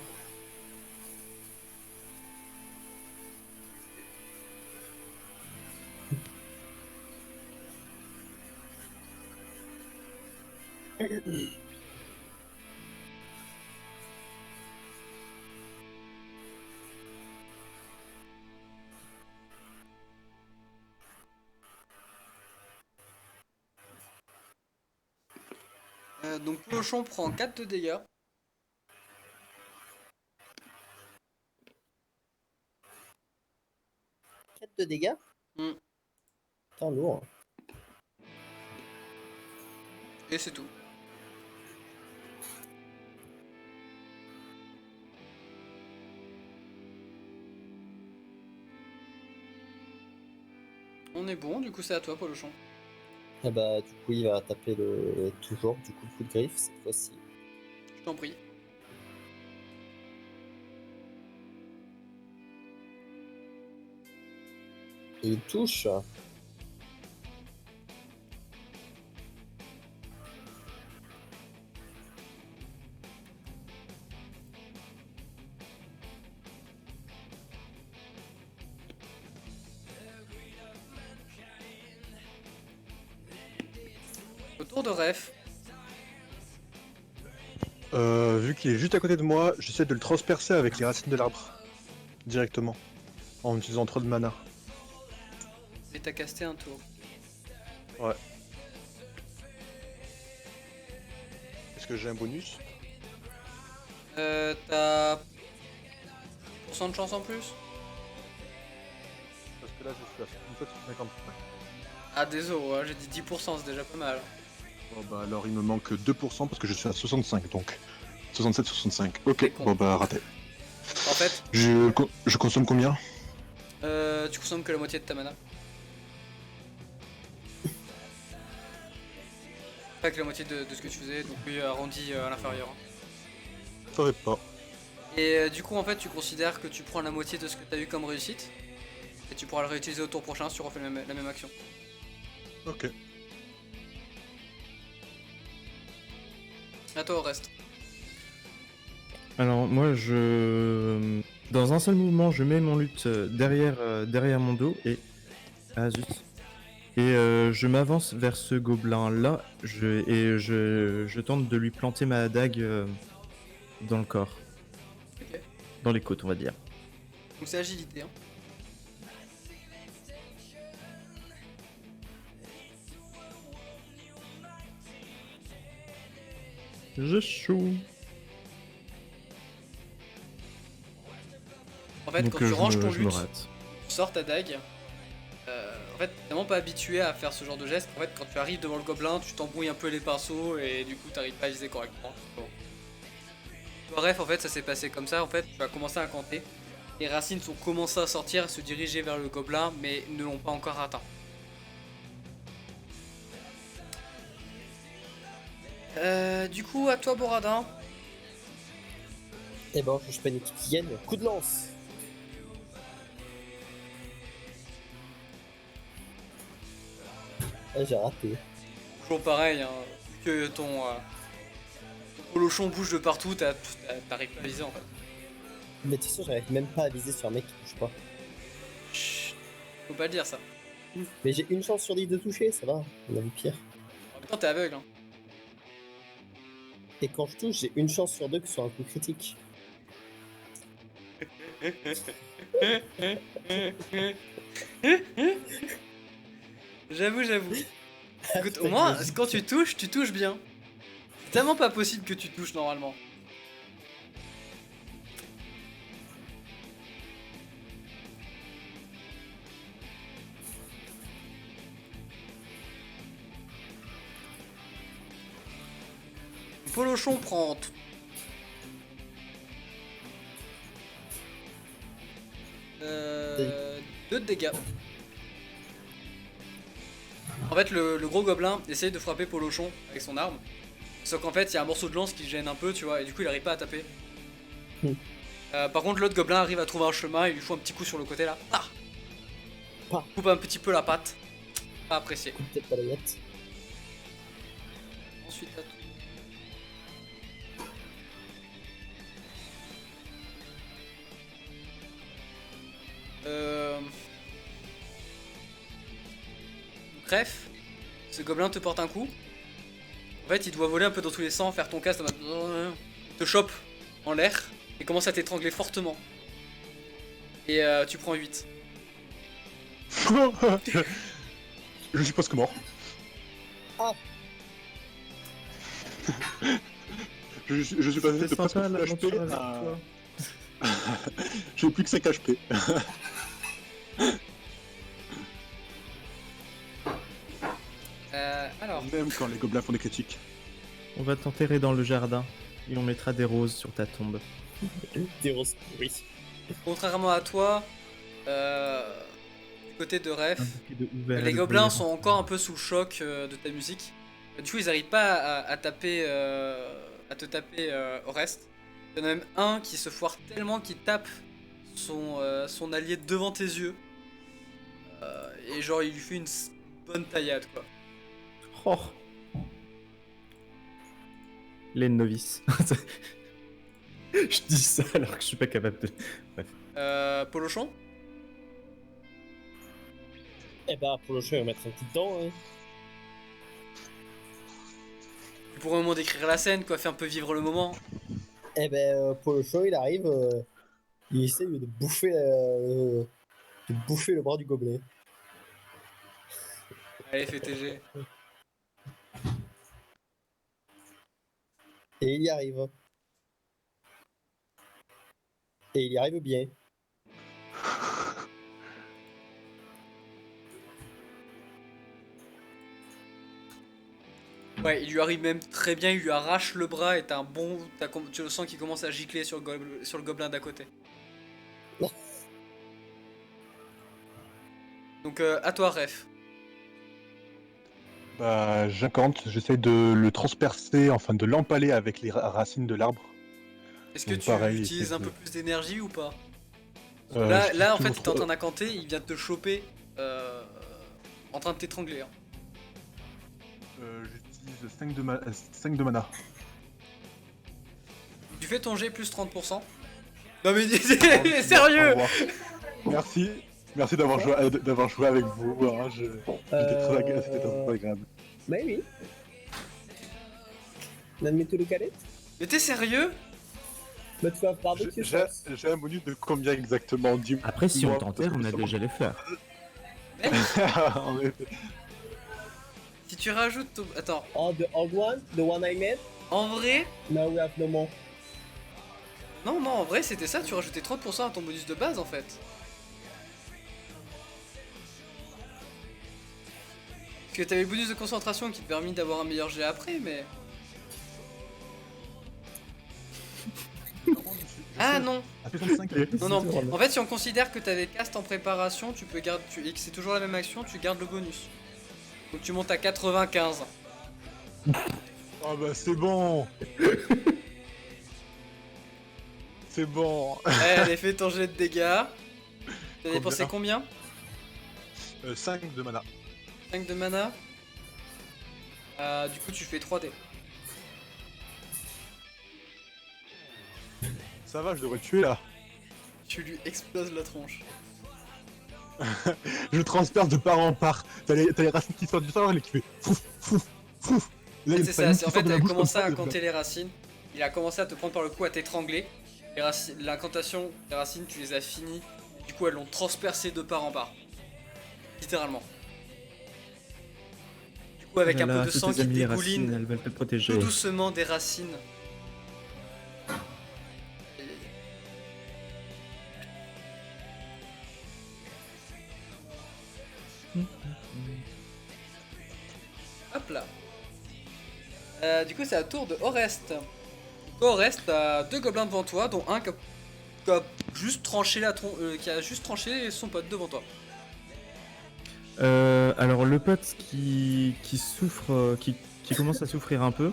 Donc Polochon prend 4 de dégâts. 4 de dégâts. Hmm. Putain, lourd. Et c'est tout. On est bon, du coup c'est à toi Polochon. Et bah, du coup, il va taper toujours, du coup, le coup de griffe cette fois-ci. Je t'en prie. Et il touche. Au tour de Ref. Vu qu'il est juste à côté de moi, j'essaie de le transpercer avec les racines de l'arbre. Directement. En utilisant trop de mana. Et t'as casté un tour. Ouais. Est-ce que j'ai un bonus? T'as 10% de chance en plus? Parce que là je suis à 50. Ah désolé, ouais, j'ai dit 10%, c'est déjà pas mal. Bon bah alors il me manque 2% parce que je suis à 65 donc. 67-65. T'es Ok, con. bon bah raté. En fait, Je consomme combien? tu consommes que la moitié de ta mana. Pas que la moitié de ce que tu faisais, donc oui, arrondi à l'inférieur. Je savais pas. Et du coup, en fait, tu considères que tu prends la moitié de ce que t'as eu comme réussite, et tu pourras le réutiliser au tour prochain si tu refais la même action. Ok. À toi au reste. Alors moi dans un seul mouvement je mets mon lutte derrière mon dos et ah zut et je m'avance vers ce gobelin là je tente de lui planter ma dague dans le corps, Ok. dans les côtes on va dire. Donc c'est agilité. Hein. Je chou. fait, Donc quand tu ranges ton je me lutte, rate. tu sors ta dague. En fait, t'es vraiment pas habitué à faire ce genre de geste. En fait, quand tu arrives devant le gobelin, tu t'embrouilles un peu les pinceaux et du coup, t'arrives pas à viser correctement. Bon. Bref, en fait, ça s'est passé comme ça. En fait, tu as commencé à incanter. Les racines sont commencées à sortir, à se diriger vers le gobelin, mais ne l'ont pas encore atteint. Du coup, à toi, Boradin. Et ben, je panique qui gagne. Coup de lance. Ah, j'ai raté. Toujours pareil, hein. Vu que ton polochon bouge de partout, t'arrives pas à viser en fait. Mais de toute façon, j'arrive même pas à viser sur un mec qui touche pas. Chut, faut pas le dire ça. Mais j'ai une chance sur 10 de toucher, ça va. On a vu pire. En même temps, t'es aveugle. Hein. Et quand je touche, j'ai une chance sur 2 que ce soit un coup critique. J'avoue. Écoute, au moins, quand tu touches bien. C'est tellement pas possible que tu touches normalement. Polochon prend 2 de dégâts. En fait, le gros gobelin essaye de frapper Polochon avec son arme. Sauf qu'en fait, il y a un morceau de lance qui le gêne un peu, tu vois, et du coup, il arrive pas à taper. Par contre, l'autre gobelin arrive à trouver un chemin, il lui faut un petit coup sur le côté là. Ah, Pas. coupe un petit peu la patte. Pas apprécié. Coup de tête balayette. Ensuite, à toi. Bref, ce gobelin te porte un coup. En fait, il doit voler un peu dans tous les sens, faire ton cast, te chope en l'air et commence à t'étrangler fortement. Et tu prends 8. Je suis presque mort. Ah. je suis passé de C'était presque sympa full l'aventure HP avec à... toi. J'ai plus que 5 HP. Alors, Même quand les gobelins font des critiques. On va t'enterrer dans le jardin et on mettra des roses sur ta tombe. Des roses. Oui. contrairement à toi, du côté de Ref, Un bouquet de houverts les de gobelins bruyère. sont encore un peu sous le choc de ta musique. Du coup, ils arrivent pas à taper, à te taper au reste. Il y en a même un qui se foire tellement qu'il tape son allié devant tes yeux. Et genre, il lui fait une bonne taillade, quoi. Oh. Les novices. Je dis ça alors que je suis pas capable de. Bref. Polochon? Eh bah, pour le jeu, on va mettre un petit temps. Hein. Tu pourrais au moins décrire la scène, quoi, faire un peu vivre le moment. Eh ben, pour le show, il arrive, il essaye de bouffer le bras du gobelet. Allez, fais TG. Et il y arrive. Et il y arrive bien. Ouais, il lui arrive même très bien, il lui arrache le bras et tu le sens qu'il commence à gicler sur le gobelin d'à côté. Donc à toi, Ref. Bah, j'incante, j'essaie de le transpercer, enfin de l'empaler avec les racines de l'arbre. Est-ce que Donc tu pareil, utilises c'est un peu de- plus d'énergie ou pas? j'utilise Là, en fait, toujours il est en train trop- d'incanter, il vient de te choper en train de t'étrangler. Hein. J'utilise 5 de mana. Tu fais ton G plus 30%. Non mais Au sérieux? revoir. Merci d'avoir joué avec vous. Hein, c'était très agréable. Bah oui. N'admettez le calette. Mais t'es sérieux? Bah tu vas barbecue sauce. J'ai un bonus de combien exactement? Dis-moi. Après, si on Moi, t'enterre, parce on que a ça déjà les fleurs. En effet. Si tu rajoutes Attends, Oh, the old one, the one I made. en vrai, Now we have no more. Non, non, en vrai, c'était ça, tu rajoutais 30% à ton bonus de base en fait. Parce que t'avais le bonus de concentration qui te permet d'avoir un meilleur jet après, mais. Ah non! À 65, Non, non, en fait, si on considère que t'avais cast en préparation, tu peux garder. Et que c'est toujours la même action, tu gardes le bonus. Donc tu montes à 95. Ah bah c'est bon. C'est bon. Allez, fais ton jet de dégâts. T'as dépensé combien? 5 de mana. 5 de mana. Du coup, tu fais 3D. Ça va, je devrais le tuer là. Tu lui exploses la tronche. Je transperce de part en part. T'as les racines qui sortent du sol et qui fait fouf, fouf, fouf. Là, C'est ça, c'est en fait, il il a commencé à compter les racines. Il a commencé à te prendre par le cou, à t'étrangler. L'incantation des racines, tu les as finies. Du coup, elles l'ont transpercé de part en part. Littéralement. Du coup, avec un peu de sang qui dégouline elles veulent te protéger. tout doucement des racines. Hop là. Du coup, c'est à tour de Orest. Orest, t'as 2 gobelins devant toi, dont un qui a juste tranché qui a juste tranché son pote devant toi. Alors le pote qui souffre, qui commence à souffrir un peu,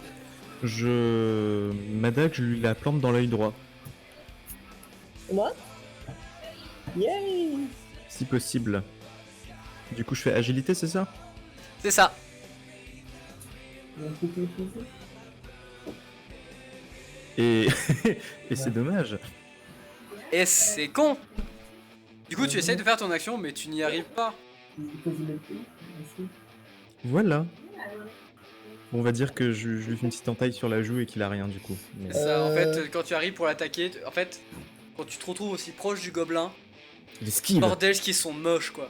ma dague, je lui la plante dans l'œil droit, Moi? Yay! si possible. Du coup, je fais agilité, c'est ça? C'est ça. Et et c'est dommage. Et c'est con. Du coup, tu essayes de faire ton action, mais tu n'y arrives pas. Voilà. Bon, on va dire que je lui fais une petite entaille sur la joue et qu'il a rien du coup. Mais- C'est ça. En fait, quand tu arrives pour l'attaquer, en fait, quand tu te retrouves aussi proche du gobelin, Les skills. bordel, ce qu'ils sont moches, quoi.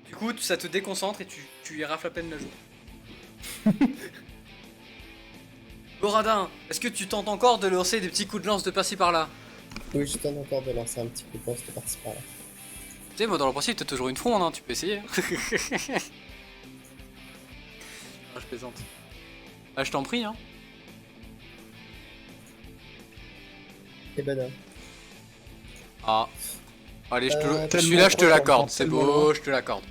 Du coup, ça te déconcentre et tu lui rafles à peine la joue. Boradin, est-ce que tu tentes encore de lancer des petits coups de lance de par-ci par-là? Oui, je tente encore de lancer un petit coup de lance de par-ci par-là. Tu sais, moi dans le principe, t'as toujours une fronde, hein, tu peux essayer. Ah, je plaisante. Ah, je t'en prie, hein. Et ben non. Ah. Allez, Tellement celui-là, je te proche, l'accorde, c'est tellement beau, loin. je te l'accorde.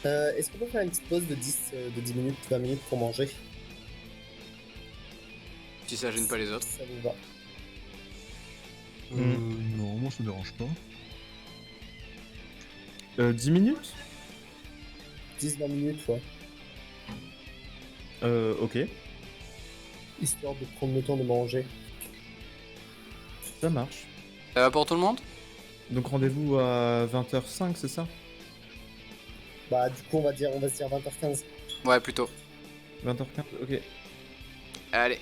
Est-ce qu'on peut faire une petite pause de 10 minutes, 20 minutes pour manger? Si ça gêne pas les autres. Ça vous va? Non, moi ça me dérange pas. 10 minutes? 10-20 minutes, ouais. Ok, Histoire de prendre le temps de manger. ça marche. Ça va pour tout le monde? Donc rendez-vous à 20h05, c'est ça? Bah, du coup, on va se dire 20h15. Ouais, plutôt. 20h15, ok. Allez,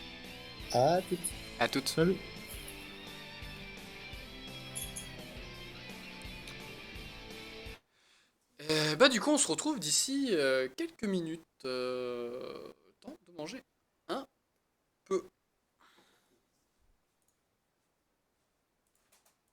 Ah, tout. à toutes. Salut. Bah du coup on se retrouve d'ici quelques minutes. Temps de manger.